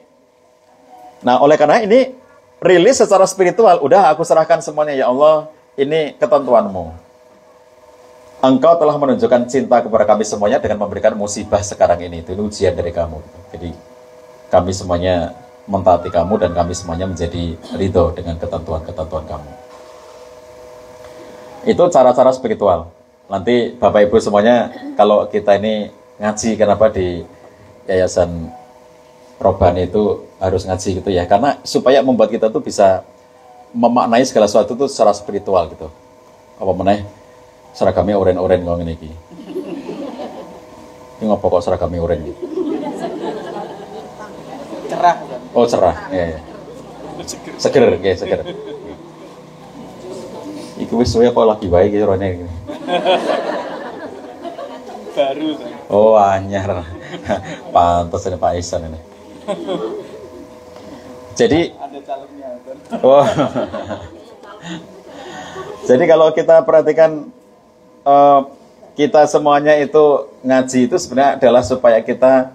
Nah, oleh karena ini, rilis secara spiritual, udah aku serahkan semuanya, ya Allah, ini ketentuanmu. Engkau telah menunjukkan cinta kepada kami semuanya dengan memberikan musibah sekarang ini. Itu ujian dari kamu. Jadi, kami semuanya mentaati kamu dan kami semuanya menjadi ridho dengan ketentuan-ketentuan kamu. Itu cara-cara spiritual. Nanti Bapak Ibu semuanya, kalau kita ini ngaji, kenapa di Yayasan Robani itu harus ngaji gitu ya? Karena supaya membuat kita tuh bisa memaknai segala sesuatu itu secara spiritual gitu. Apa meneh seragamnya oren-oren ngomong ini iki. Ini ngopo kok seragamnya oren gitu? Cerah. Oh cerah, ya. Seger, ya seger. Iku wis suwe kok lagi baik gitu rone. Baru. Oh anyar. Pantas ini Pak Ihsan ini. Jadi Ada calonnya. oh. Jadi kalau kita perhatikan kita semuanya itu ngaji itu sebenarnya adalah supaya kita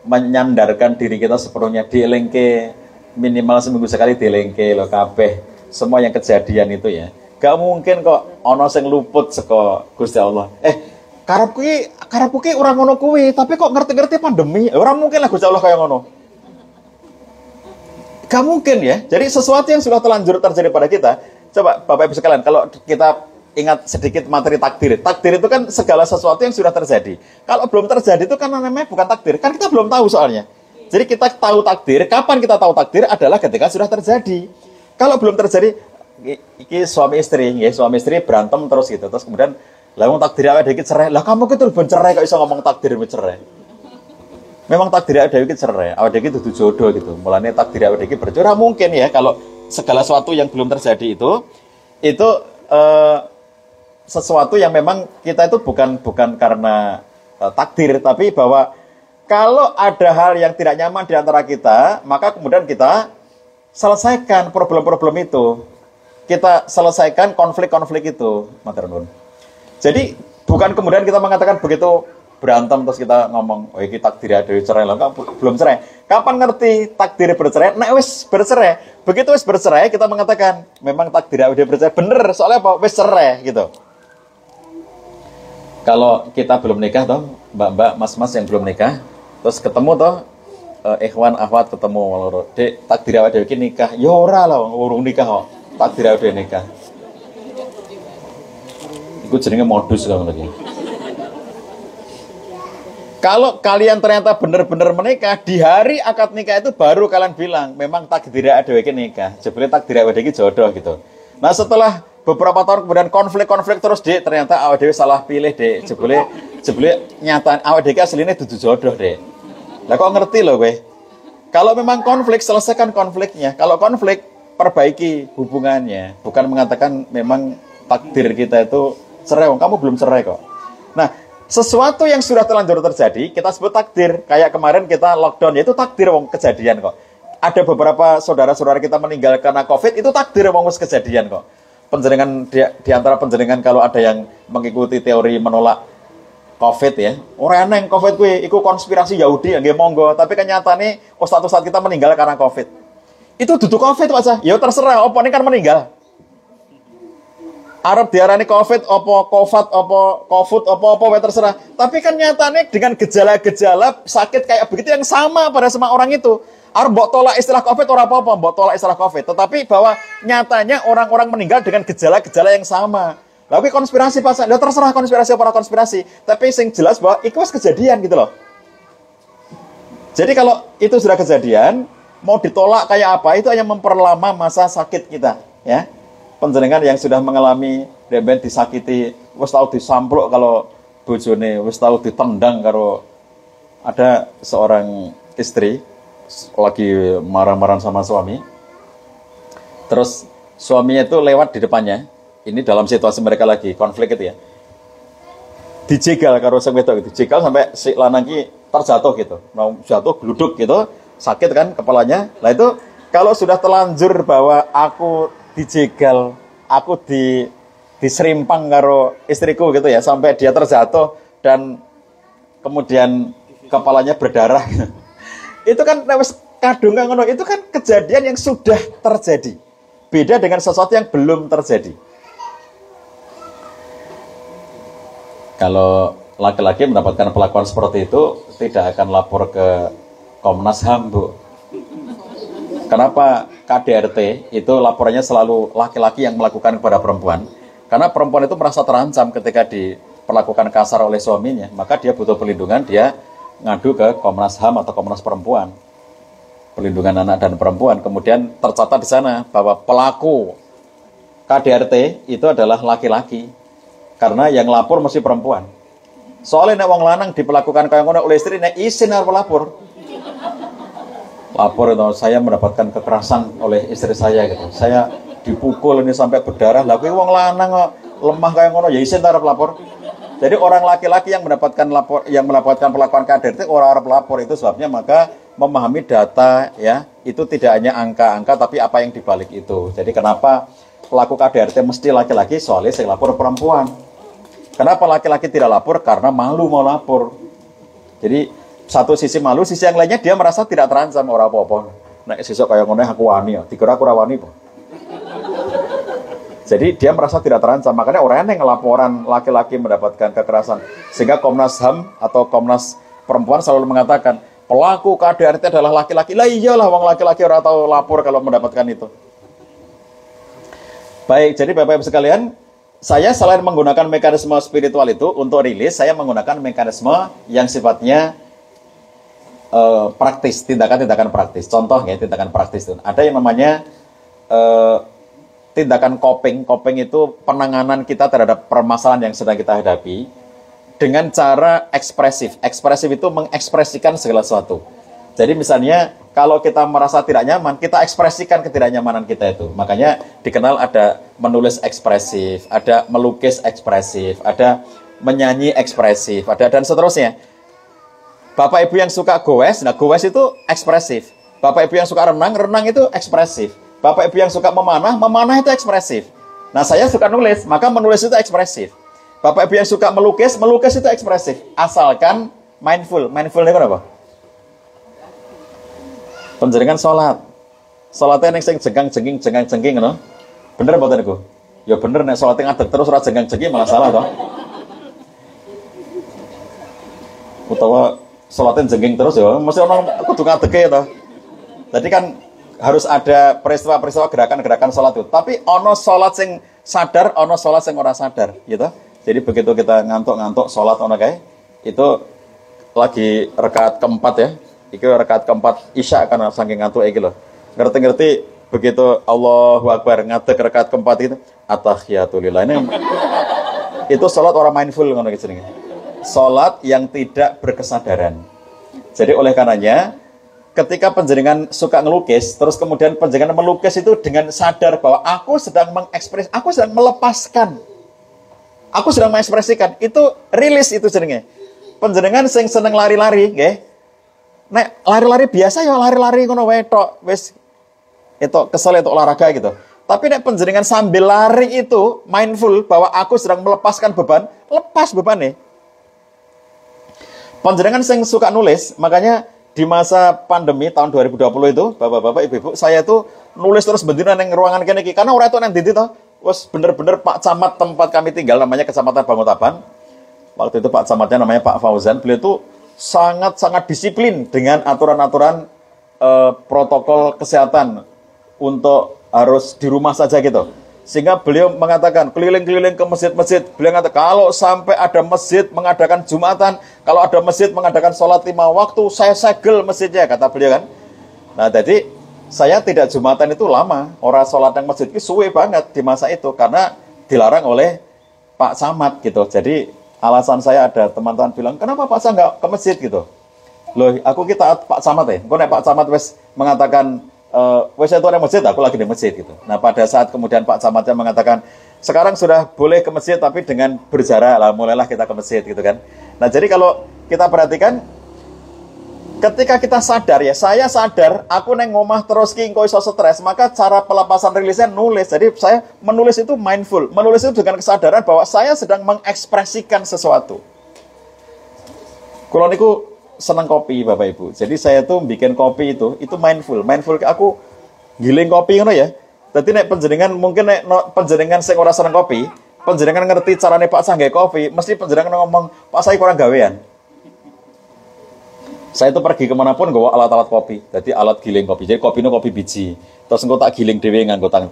menyandarkan diri kita sepenuhnya, dielengke minimal seminggu sekali, dielengke lo kabeh semua yang kejadian itu ya. Gak mungkin kok ono sing luput saka Gusti Allah. Karepku ki ora ngono kuwi, tapi kok ngerti-ngerti pandemi. Ora mungkin lah Gusti Allah kaya ngono. Gak mungkin ya. Jadi sesuatu yang sudah terlanjur terjadi pada kita. Coba Bapak Ibu sekalian, kalau kita ingat sedikit materi takdir. Takdir itu kan segala sesuatu yang sudah terjadi. Kalau belum terjadi itu kan namanya bukan takdir. Kan kita belum tahu soalnya. Jadi kita tahu takdir, kapan kita tahu takdir adalah ketika sudah terjadi. Kalau belum terjadi, iki suami istri berantem terus gitu. Terus kemudian, lah wong takdir awake dhewe cerai. Lah kamu ki ben cerai kok iso ngomong takdir cerai. Memang takdir awake dhewe cerai, awake dhewe dudu jodoh gitu. Mulane takdir awake dhewe berjodoh mungkin ya kalau segala sesuatu yang belum terjadi itu sesuatu yang memang kita itu bukan karena takdir, tapi bahwa kalau ada hal yang tidak nyaman di antara kita, maka kemudian kita selesaikan problem-problem itu. Kita selesaikan konflik-konflik itu, matur nuwun. Jadi bukan kemudian kita mengatakan begitu berantem terus kita ngomong, oh ini takdir ada cerai lah, belum cerai. Kapan ngerti takdir bercerai? Nah wis bercerai. Begitu wis bercerai kita mengatakan memang takdir ada bercerai. Bener, soalnya apa? Wis cerai gitu. Kalau kita belum nikah toh, mbak-mbak, mas-mas yang belum nikah, terus ketemu toh, ikhwan, akhwat ketemu, dek takdir awake dhewe iki nikah. Ya ora lah, urung nikah kok. Takdir awake dhewe nikah. Iku jenenge modus kan lagi. Kalau kalian ternyata benar-benar menikah, di hari akad nikah itu baru kalian bilang, memang takdir awake dhewe iki nikah. Jebule takdir awake dhewe iki jodoh gitu. Nah, setelah beberapa tahun kemudian konflik terus dek, ternyata awak dewe salah pilih dek, jebule nyata awak dewe aslinya dudu jodoh dek. Lah kok ngerti loh gue? Kalau memang konflik, selesaikan konfliknya. Kalau konflik, perbaiki hubungannya. Bukan mengatakan memang takdir kita itu cerai, kamu belum cerai kok. Nah, sesuatu yang sudah terlanjur terjadi, kita sebut takdir. Kayak kemarin kita lockdown, itu takdir kejadian kok. Ada beberapa saudara-saudara kita meninggal karena COVID, itu takdir kejadian kok. Penjenengan di antara penjenengan kalau ada yang mengikuti teori menolak COVID ya, orang yang COVID kuwi iku konspirasi Yahudi nggih monggo, tapi kenyataane ustaz-ustaz kita meninggal karena COVID. Itu duduk COVID Pak Cah. Ya terserah, apa ini kan meninggal. Arab diarani COVID, apa COVID, apa COVID, apa terserah. Tapi kan nyatane dengan gejala-gejala sakit kayak begitu yang sama pada semua orang itu. Arab mbok tolak istilah COVID ora apa-apa, mbok tolak istilah COVID. Tetapi bahwa nyatanya orang-orang meninggal dengan gejala-gejala yang sama. Tapi konspirasi Pak, ya terserah konspirasi apa konspirasi. Tapi sing jelas bahwa itu kejadian gitu loh. Jadi kalau itu sudah kejadian, mau ditolak kayak apa, itu hanya memperlama masa sakit kita, ya. Panjenengan yang sudah mengalami remben disakiti, wis tau disampluk kalau bojone, wis tau ditendang karo ada seorang istri lagi marah-marah sama suami. Terus suaminya itu lewat di depannya. Ini dalam situasi mereka lagi konflik itu ya. Dijegal karo sing wedok gitu. Dijegal sampai si lanang ki terjatuh gitu. Mau jatuh gluduk gitu, sakit kan kepalanya. Lah itu Kalau sudah terlanjur bahwa aku dijegal, aku diserimpang karo istriku gitu ya, sampai dia terjatuh dan kemudian kepalanya berdarah. Itu kan kadung ngono, itu kan kejadian yang sudah terjadi. Beda dengan sesuatu yang belum terjadi. Kalau laki-laki mendapatkan perlakuan seperti itu, tidak akan lapor ke Komnas HAM, Bu. Kenapa KDRT itu laporannya selalu laki-laki yang melakukan kepada perempuan? Karena perempuan itu merasa terancam ketika diperlakukan kasar oleh suaminya, maka dia butuh perlindungan, dia ngadu ke Komnas HAM atau Komnas Perempuan, perlindungan anak dan perempuan. Kemudian tercatat di sana bahwa pelaku KDRT itu adalah laki-laki, karena yang lapor mesti perempuan. Soalnya nek wong lanang diperlakukan kayak ngono oleh istri, nek isin harus lapor. Lapor itu saya mendapatkan kekerasan oleh istri saya gitu. Saya dipukul ini sampai berdarah. Lah kuwi wong lanang kok lemah kayak ngono ya isin harus lapor. Jadi orang laki-laki yang mendapatkan perlakuan KDRT orang harus lapor, itu sebabnya maka memahami data ya, itu tidak hanya angka-angka tapi apa yang dibalik itu. Jadi kenapa pelaku KDRT mesti laki-laki? Soalnya saya lapor perempuan. Kenapa laki-laki tidak lapor? Karena malu mau lapor. Jadi satu sisi malu, sisi yang lainnya dia merasa tidak terancam orang apa-apa. Nek sesuk kaya ngono aku wani ya, dikira aku ora wani po. Jadi dia merasa tidak terancam, makanya orang yang laporan laki-laki mendapatkan kekerasan. Sehingga Komnas HAM atau Komnas Perempuan selalu mengatakan pelaku KDRT adalah laki-laki. Lah iyalah wong laki-laki ora tahu lapor kalau mendapatkan itu. Baik, jadi Bapak Ibu sekalian, saya selain menggunakan mekanisme spiritual itu untuk rilis, saya menggunakan mekanisme yang sifatnya praktis, tindakan-tindakan praktis. Contoh ya, tindakan praktis itu. Ada yang namanya tindakan coping. Coping itu penanganan kita terhadap permasalahan yang sedang kita hadapi dengan cara ekspresif. Ekspresif itu mengekspresikan segala sesuatu. Jadi misalnya kalau kita merasa tidak nyaman, kita ekspresikan ketidaknyamanan kita itu. Makanya dikenal ada menulis ekspresif, ada melukis ekspresif, ada menyanyi ekspresif, ada dan seterusnya. Bapak Ibu yang suka goes, nah goes itu ekspresif. Bapak Ibu yang suka renang, renang itu ekspresif. Bapak Ibu yang suka memanah, memanah itu ekspresif. Nah saya suka nulis, maka menulis itu ekspresif. Bapak Ibu yang suka melukis, melukis itu ekspresif. Asalkan mindful. Mindful itu apa? Penjaringan sholat. Sholatnya yang sing jenggang-jengking, jenggang-jengking, no? Bener apa niku? Ya bener, nek sholatnya ngadeg terus ora jenggang-jengking malah salah toh. Utawa sholatnya jengking terus ya, mesti orang kudu ngadege toh. Jadi kan harus ada peristiwa-peristiwa gerakan-gerakan sholat itu. Tapi ono sholat sing sadar, ono sholat sing ora sadar, gitu. Jadi begitu kita ngantuk-ngantuk sholat ono kae, itu lagi rakaat keempat ya. Iki rakaat keempat Isya karena saking ngantuk iki lho. Ngerti-ngerti begitu Allahu Akbar ngadeg rakaat keempat itu at-tahiyatulillah. Ini itu salat orang mindful ngono iki jenenge. Salat yang tidak berkesadaran. Jadi oleh karenanya ketika panjenengan suka ngelukis, terus kemudian panjenengan melukis itu dengan sadar bahwa aku sedang mengekspres, aku sedang melepaskan. Aku sedang mengekspresikan. Itu rilis itu jenenge. Panjenengan sing seneng lari-lari, nggih. Nek lari-lari biasa ya lari-lari ngono wae tok, wis itu kesel itu olahraga gitu. Tapi nek panjenengan sambil lari itu mindful bahwa aku sedang melepaskan beban, lepas beban nih. Panjenengan sing suka nulis, makanya di masa pandemi tahun 2020 itu, Bapak-bapak, Ibu-ibu, saya itu nulis terus bendina nang ruangan kene iki karena ora itu nang ndi to. Wes bener-bener Pak Camat tempat kami tinggal namanya Kecamatan Banguntapan. Waktu itu Pak Camatnya namanya Pak Fauzan, beliau itu sangat-sangat disiplin dengan aturan-aturan protokol kesehatan untuk harus di rumah saja gitu. Sehingga beliau mengatakan keliling-keliling ke masjid-masjid. Beliau mengatakan kalau sampai ada masjid mengadakan Jumatan, kalau ada masjid mengadakan sholat 5 waktu, saya segel masjidnya, kata beliau kan. Nah jadi saya tidak Jumatan itu lama. Orang sholat yang masjid itu suwe banget di masa itu karena dilarang oleh Pak Camat gitu. Jadi alasan saya ada teman-teman bilang, kenapa Pak Camat nggak ke masjid gitu? Loh, aku kita Pak Camat ya. Kok nek Pak Camat wes mengatakan, wes itu ada masjid, aku lagi di masjid gitu. Nah pada saat kemudian Pak Camatnya mengatakan, sekarang sudah boleh ke masjid tapi dengan berjarak lah, mulailah kita ke masjid gitu kan. Nah jadi kalau kita perhatikan, Ketika kita sadar ya, saya sadar aku neng ngomah terus ki engko iso stres, maka cara pelepasan rilisnya nulis. Jadi saya menulis itu mindful. Menulis itu dengan kesadaran bahwa saya sedang mengekspresikan sesuatu. Kalau niku seneng kopi Bapak Ibu. Jadi saya tuh bikin kopi itu mindful. Mindful aku giling kopi ngono ya. Dadi nek panjenengan mungkin nek panjenengan sing ora seneng kopi, panjenengan ngerti carane Pak Sah nggawe kopi, mesti panjenengan ngomong, "Pak Sah kurang gawean." Saya itu pergi kemanapun nggawa alat-alat kopi. Jadi alat giling kopi. Jadi kopi itu kopi biji. Terus engko tak giling dhewe nganggo tangan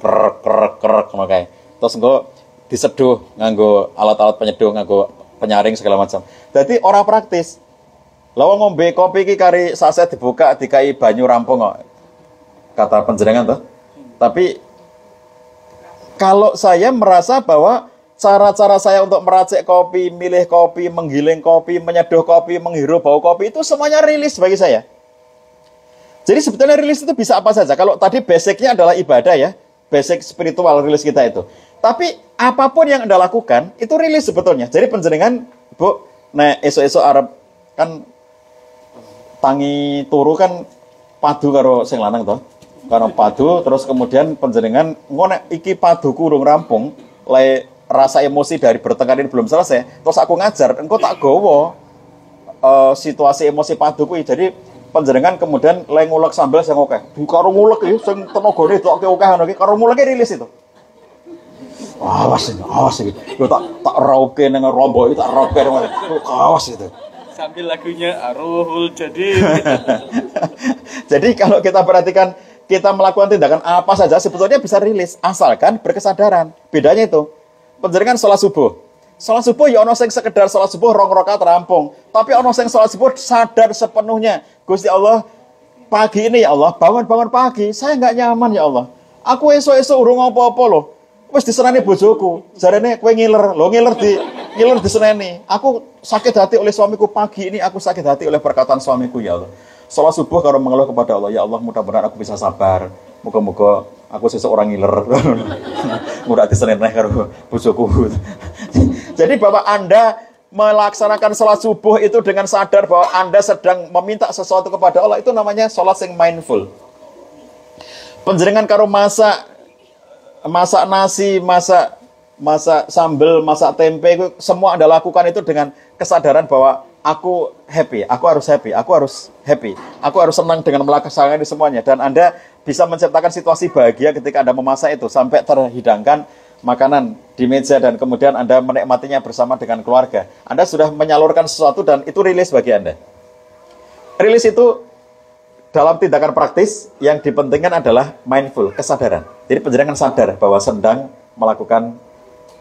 krek ngono kae. Terus engko diseduh nganggo alat-alat penyeduh, nganggo penyaring segala macam. Jadi ora praktis. Lawa ngombe kopi iki kari saset dibuka dikai banyu rampung kok. Kata panjenengan tuh. Tapi kalau saya merasa bahwa cara-cara saya untuk meracik kopi, milih kopi, menggiling kopi, menyeduh kopi, menghirup bau kopi itu semuanya rilis bagi saya. Jadi sebetulnya rilis itu bisa apa saja. Kalau tadi basicnya adalah ibadah ya, basic spiritual rilis kita itu. Tapi apapun yang Anda lakukan itu rilis sebetulnya. Jadi panjenengan, Bu, nek esok-esok Arab kan tangi turu kan padu karo sing lanang toh. Karo padu terus kemudian panjenengan ngono iki paduku urung rampung, le rasa emosi dari bertengkar ini belum selesai, terus aku ngajar, engkau tak gowo situasi emosi paduku. Jadi panjenengan kemudian le ngulek sambel sing oke. Karo ngulek iki sing tenagane tok oke ngono iki, karo nguleke rilis itu. Awas iki. Yo tak rauke nang rombok iki tak rauke nang awas itu. Sambil lagunya Ruhul Jadid. Jadi kalau kita perhatikan, kita melakukan tindakan apa saja sebetulnya bisa rilis asalkan berkesadaran. Bedanya itu. Panjenengan sholat subuh. Sholat subuh ya ono sing sekedar sholat subuh rong rakaat rampung. Tapi ono sing sholat subuh sadar sepenuhnya. Gusti Allah, pagi ini ya Allah, bangun pagi, saya nggak nyaman ya Allah. Aku esok-esok urung apa-apa loh. Wis diseneni bojoku. Jarene kowe ngiler. Lho ngiler diseneni. Aku sakit hati oleh suamiku pagi ini, aku sakit hati oleh perkataan suamiku ya Allah. Sholat subuh kalau mengeluh kepada Allah, ya Allah mudah-mudahan aku bisa sabar. Moga-moga aku seseorang ngiler. Mudah diseneneh karo bojoku. Jadi Bapak Anda melaksanakan sholat subuh itu dengan sadar bahwa Anda sedang meminta sesuatu kepada Allah, itu namanya sholat yang mindful. Panjenengan karo masak nasi, masak sambel, masak tempe, itu semua Anda lakukan itu dengan kesadaran bahwa aku happy, aku harus senang dengan melaksanakan ini semuanya. Dan Anda bisa menciptakan situasi bahagia ketika Anda memasak itu sampai terhidangkan makanan di meja dan kemudian Anda menikmatinya bersama dengan keluarga. Anda sudah menyalurkan sesuatu dan itu rilis bagi Anda. Rilis itu dalam tindakan praktis yang dipentingkan adalah mindful, kesadaran. Jadi panjenengan sadar bahwa sedang melakukan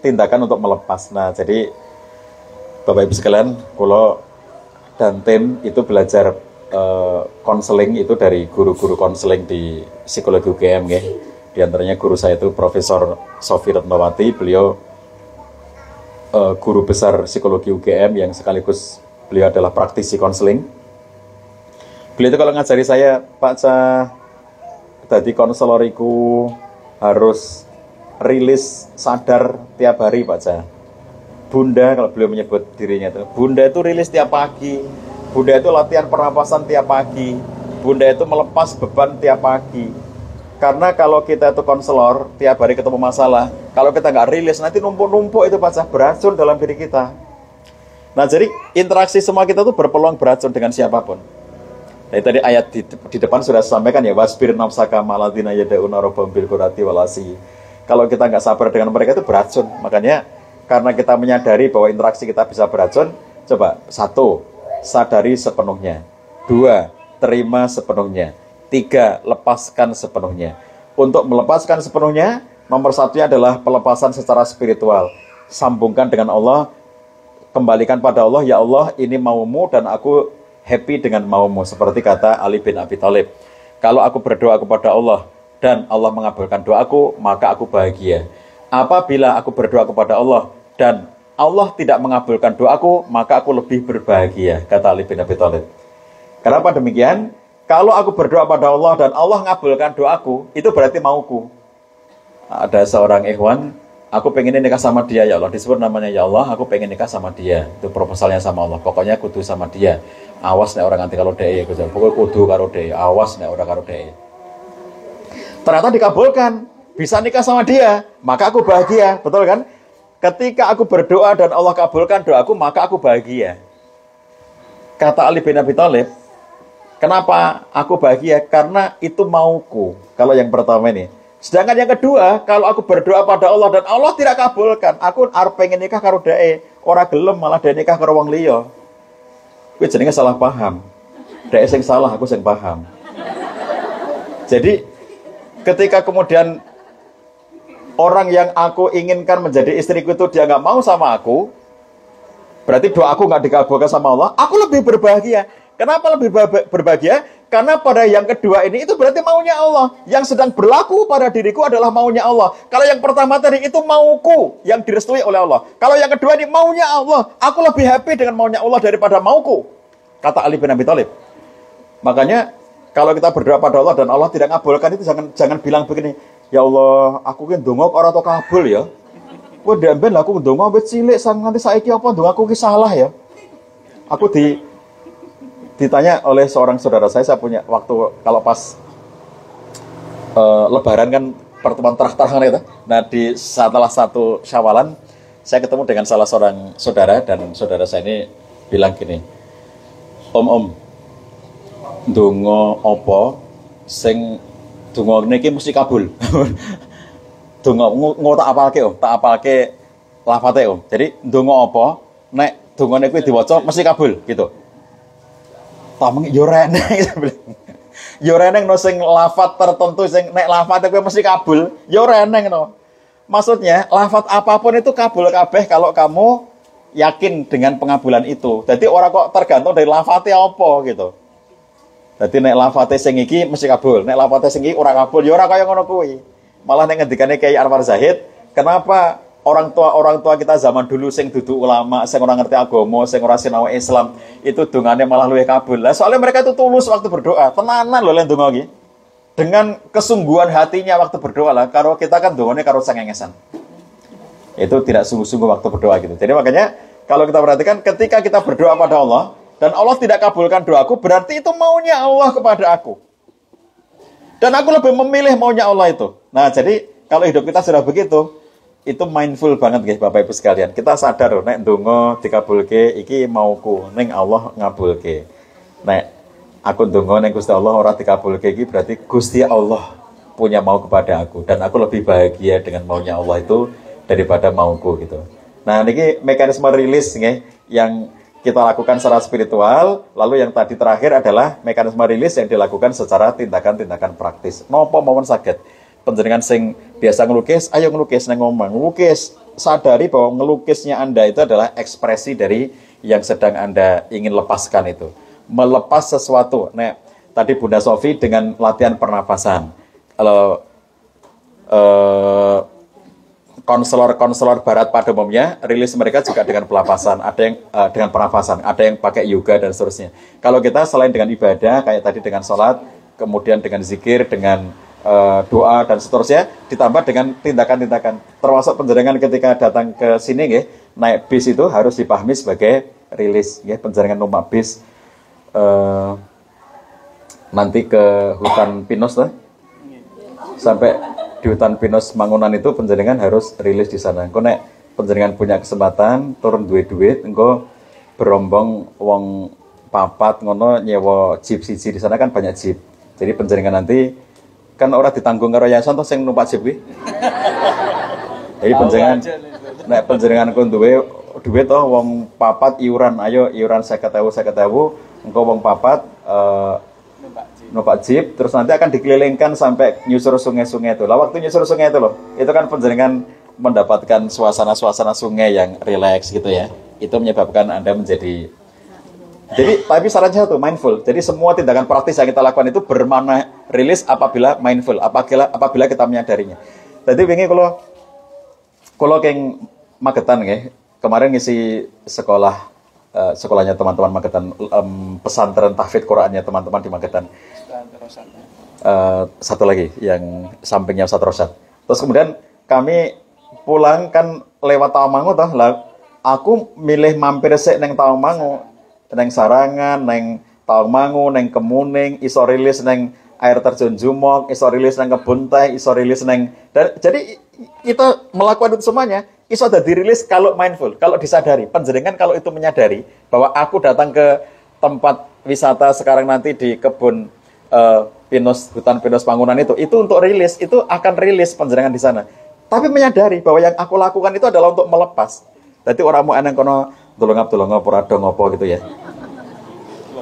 tindakan untuk melepas. Nah, jadi Bapak Ibu sekalian, kalau dan tim itu belajar konseling itu dari guru-guru konseling di psikologi UGM ya. Di antaranya guru saya itu Profesor Sofi Retnowati, beliau guru besar psikologi UGM yang sekaligus beliau adalah praktisi konseling. Beliau itu kalau ngajari saya, Pak Cah, tadi konseloriku harus rilis sadar tiap hari Pak Cah. Bunda, kalau beliau menyebut dirinya itu, Bunda itu rilis tiap pagi, Bunda itu latihan pernapasan tiap pagi, Bunda itu melepas beban tiap pagi. Karena kalau kita itu konselor, tiap hari ketemu masalah, kalau kita nggak rilis, nanti numpuk-numpuk itu Pak Cah, beracun dalam diri kita. Nah, jadi interaksi semua kita itu berpeluang beracun dengan siapapun. Nah, tadi ayat di depan sudah sampaikan ya, wasbir nafsaka maladina yada'una rabbahum bil ghadati wal asyi. Kalau kita nggak sabar dengan mereka itu beracun. Makanya karena kita menyadari bahwa interaksi kita bisa beracun, coba 1, sadari sepenuhnya. 2, terima sepenuhnya. 3, lepaskan sepenuhnya. Untuk melepaskan sepenuhnya, nomor 1-nya adalah pelepasan secara spiritual. Sambungkan dengan Allah, kembalikan pada Allah, ya Allah ini maumu dan aku happy dengan maumu. Seperti kata Ali bin Abi Thalib, kalau aku berdoa kepada Allah dan Allah mengabulkan doaku, maka aku bahagia. Apabila aku berdoa kepada Allah dan Allah tidak mengabulkan doaku, maka aku lebih berbahagia, kata Ali bin Abi Thalib. Kenapa demikian? Kalau aku berdoa pada Allah dan Allah mengabulkan doaku, itu berarti mauku. Ada seorang ikhwan aku pengen nikah sama dia ya Allah, disebut namanya ya Allah, aku pengen nikah sama dia. Itu proposalnya sama Allah. Pokoknya kudu sama dia. Awas nek orang nganti karo dhek, pokoknya kudu karo dhek. Awas nek ora karo dhek. Ternyata dikabulkan, bisa nikah sama dia, maka aku bahagia, betul kan? Ketika aku berdoa dan Allah kabulkan doaku, maka aku bahagia. Kata Ali bin Abi Thalib, kenapa aku bahagia? Karena itu mauku. Kalau yang pertama ini. Sedangkan yang kedua, kalau aku berdoa pada Allah dan Allah tidak kabulkan, aku arep pengen nikah karo dhek, ora gelem malah dhek nikah karo wong liya. Kuwi jenenge salah paham. Dhek sing salah, aku sing paham. Jadi ketika kemudian orang yang aku inginkan menjadi istriku itu dia nggak mau sama aku, berarti doaku nggak dikabulkan sama Allah, aku lebih berbahagia. Kenapa lebih berbahagia? Karena pada yang kedua ini itu berarti maunya Allah. Yang sedang berlaku pada diriku adalah maunya Allah. Kalau yang pertama tadi itu mauku yang direstui oleh Allah. Kalau yang kedua ini maunya Allah. Aku lebih happy dengan maunya Allah daripada mauku. Kata Ali bin Abi Thalib. Makanya kalau kita berdoa pada Allah dan Allah tidak ngabulkan itu jangan bilang begini, ya Allah, aku ki ndonga kok ora tau kabul ya. Kowe ndemben lah aku ndonga wis cilik nganti saiki apa ndongaku ki salah ya. Aku ditanya oleh seorang saudara saya punya waktu kalau pas Lebaran kan pertemuan terah-terahan itu. Nah di salah satu Syawalan saya ketemu dengan salah seorang saudara dan saudara saya ini bilang gini, Om, ndonga apa sing donga niki mesti kabul. Donga tak apalke Om, tak apalke lafate Om. Jadi ndonga apa nek dongane kuwi diwaca mesti kabul gitu. Tameng yo reneng yo reneng no sing lafat tertentu sing nek lafate kuwi mesti kabul, yo reneng no. Maksudnya lafat apapun itu kabul kabeh kalau kamu yakin dengan pengabulan itu. Jadi orang kok tergantung dari lafate apa gitu. Jadi nek lafate sing iki mesti kabul, nek lafate sing iki ora kabul, ya ora kaya ngono kuwi. Malah nek ngendikane Kyai Anwar Zahid, kenapa orang tua kita zaman dulu sing dudu ulama, sing ora ngerti agama, sing ora sinau Islam, itu dongane malah luwih kabul. Lah soalnya mereka itu tulus waktu berdoa, tenanan lho lek donga iki. Dengan kesungguhan hatinya waktu berdoa lah, karo kita kan dongane karo cengengesan. Itu tidak sungguh-sungguh waktu berdoa gitu. Jadi makanya kalau kita perhatikan ketika kita berdoa pada Allah dan Allah tidak kabulkan doaku, berarti itu maunya Allah kepada aku. Dan aku lebih memilih maunya Allah itu. Nah, jadi kalau hidup kita sudah begitu, itu mindful banget guys Bapak Ibu sekalian. Kita sadar nek ndonga dikabulke iki mauku, ning Allah ngabulke. Nek aku ndonga ning Gusti Allah ora dikabulke iki berarti Gusti Allah punya mau kepada aku dan aku lebih bahagia dengan maunya Allah itu daripada mauku gitu. Nah, niki mekanisme rilis nggih yang kita lakukan secara spiritual, lalu yang tadi terakhir adalah mekanisme rilis yang dilakukan secara tindakan-tindakan praktis. Napa mawon saged panjenengan sing biasa ngelukis, ayo ngelukis neng ngomong. Ngelukis, sadari bahwa ngelukisnya Anda itu adalah ekspresi dari yang sedang Anda ingin lepaskan itu. Melepas sesuatu. Nah, tadi Bunda Sofi dengan latihan pernapasan. Kalau konselor barat pada umumnya rilis mereka juga dengan pelepasan, ada yang dengan pernapasan, ada yang pakai yoga dan seterusnya. Kalau kita selain dengan ibadah kayak tadi dengan sholat, kemudian dengan zikir, dengan doa dan seterusnya, ditambah dengan tindakan-tindakan. Termasuk penjaringan ketika datang ke sini, nggih, naik bis itu harus dipahami sebagai rilis, nggih, penjaringan numpak bis nanti ke hutan pinus lah, sampai di hutan pinus Mangunan itu penjaringan harus rilis di sana. Engko nek penjaringan punya kesempatan turun duit, engko berombong wong papat ngono nyewa jeep siji di sana kan banyak jeep. Jadi penjaringan nanti kan orang ditanggung karo yayasan toh sing numpak jeep kuwi. Jadi penjaringan nek penjaringan ku duwe duit toh wong papat iuran, ayo iuran 50.000 engko wong papat numpak jeep terus nanti akan dikelilingkan sampai nyusur sungai-sungai itu. Lah waktu nyusur sungai itu loh, itu kan penjaringan mendapatkan suasana-suasana sungai yang rileks gitu ya. Itu menyebabkan Anda menjadi. Jadi, tapi sarannya itu mindful. Jadi semua tindakan praktis yang kita lakukan itu bermakna rilis apabila mindful, apabila kita menyadarinya. Jadi wingi kalau keng Magetan nggih, kemarin ngisi sekolahnya teman-teman Magetan, pesantren tahfidz Qur'annya teman-teman di Magetan. Satu lagi yang sampingnya Ustaz Rosyad. Terus kemudian kami pulang kan lewat Tawangmangu toh. Lah aku milih mampir sik neng Tawangmangu, neng Sarangan, neng Tawangmangu, neng Kemuning, iso rilis neng air terjun Jumok, iso rilis neng Kebun Teh, iso rilis neng jadi kita melakukan itu semuanya iso ada dirilis kalau mindful, kalau disadari. Panjenengan kalau itu menyadari bahwa aku datang ke tempat wisata sekarang nanti di kebun pinus, hutan pinus Pangunan itu untuk rilis, itu akan rilis panjenengan di sana. Tapi menyadari bahwa yang aku lakukan itu adalah untuk melepas. Jadi orang mau eneng kono dolongap-dolongap rada ngopo gitu ya.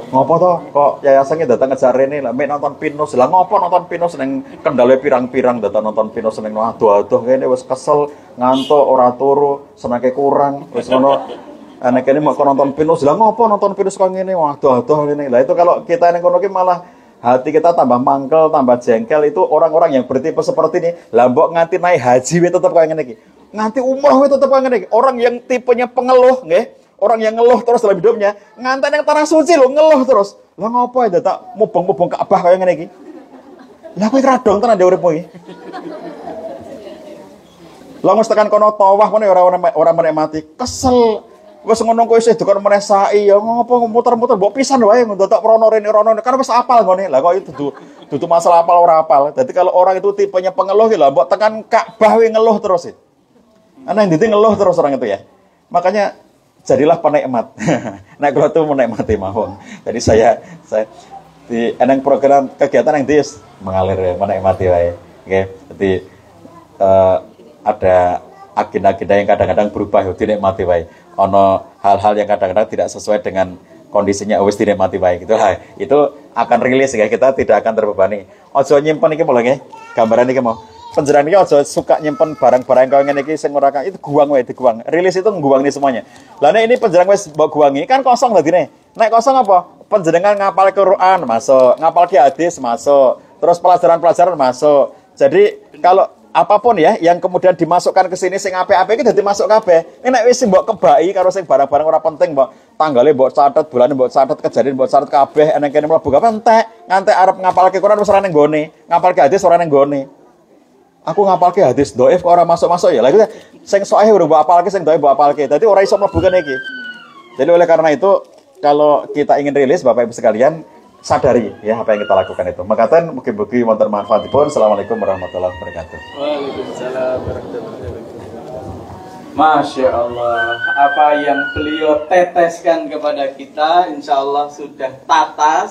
Ngopo toh kok yayasannya datang ngejar Rene lah mek nonton pinus. Lah ngopo nonton pinus neng kendale pirang-pirang datang nonton pinus neng aduh-aduh kene wis kesel, ngantuk ora turu, senake kurang. Wis ngono anak kene mau nonton pinus. Lah ngopo nonton pinus kok ngene aduh-aduh ngene. Lah itu kalau kita neng kono ki malah hati kita tambah mangkel, tambah jengkel. Itu orang-orang yang bertipe seperti ini. Lah mbok nganti naik haji we tetep kaya ngene iki. Nganti umroh we tetep kaya ngene iki. Orang yang tipenya pengeluh nggih. Orang yang ngeluh terus dalam hidupnya, nganten yang tanah suci lho ngeluh terus. Lah ngopo ya tak mubeng-mubeng Ka'bah kaya ngene iki. Lah kowe radong tenan uripmu iki. Lah mesti tekan kono tawah meneh ora menikmati. Kesel. Wis ngono kowe isih dikon meneh sa'i ya ngopo muter-muter mbok pisan wae ndak prono rene kan wis apal ngene. Lah kok itu dudu masalah apal ora apal. Jadi kalau orang itu tipenya pengeluh lah mbok tekan Ka'bah we ngeluh terus. Ana yang ngeluh terus orang itu ya. Makanya jadilah penikmat. Nah kalau tuh menikmati mawon. Jadi saya di eneng program kegiatan yang dis mengalir menikmati wae. Oke. Jadi ada agenda-agenda yang kadang-kadang berubah dinikmati wae. Ono hal-hal yang kadang-kadang tidak sesuai dengan kondisinya wis dinikmati wae gitu lah. Itu akan rilis ya, kita tidak akan terbebani. Ojo nyimpen iki mulai nggih. Gambaran iki mau. Penjelasan ini aja suka nyimpen barang-barang kau ngene iki sing ora itu guang wae diguang. Rilis itu ngguang nih semuanya. Lah nek ini penjelasan wis mbok guangi kan kosong dadine. Nek kosong apa? Penjenengan ngapal Quran masuk, ngapal hadis masuk, terus pelajaran-pelajaran masuk. Jadi kalau apapun ya yang kemudian dimasukkan ke sini sing apik-apik iki dadi masuk kabeh. Nek wis mbok kebaki karo sing barang-barang ora penting mbok tanggale mbok catet, bulane mbok catet, kejadian mbok catet kabeh eneng kene mlebu kabeh entek. Ngantek arep ngapal Quran wis ora ning gone, ngapal hadis ora ning gone. Aku ngapalke hadis dhaif kok ora masuk-masuk ya. Lah iki sing sahih urung mbok apalke sing dhaif mbok apalke. Dadi ora iso mlebu kene iki. Jadi oleh karena itu kalau kita ingin rilis Bapak Ibu sekalian sadari ya apa yang kita lakukan itu. Makaten mugi-mugi wonten manfaatipun. Assalamualaikum warahmatullahi wabarakatuh. Waalaikumsalam warahmatullahi wabarakatuh. Masya Allah, apa yang beliau teteskan kepada kita insya Allah sudah tatas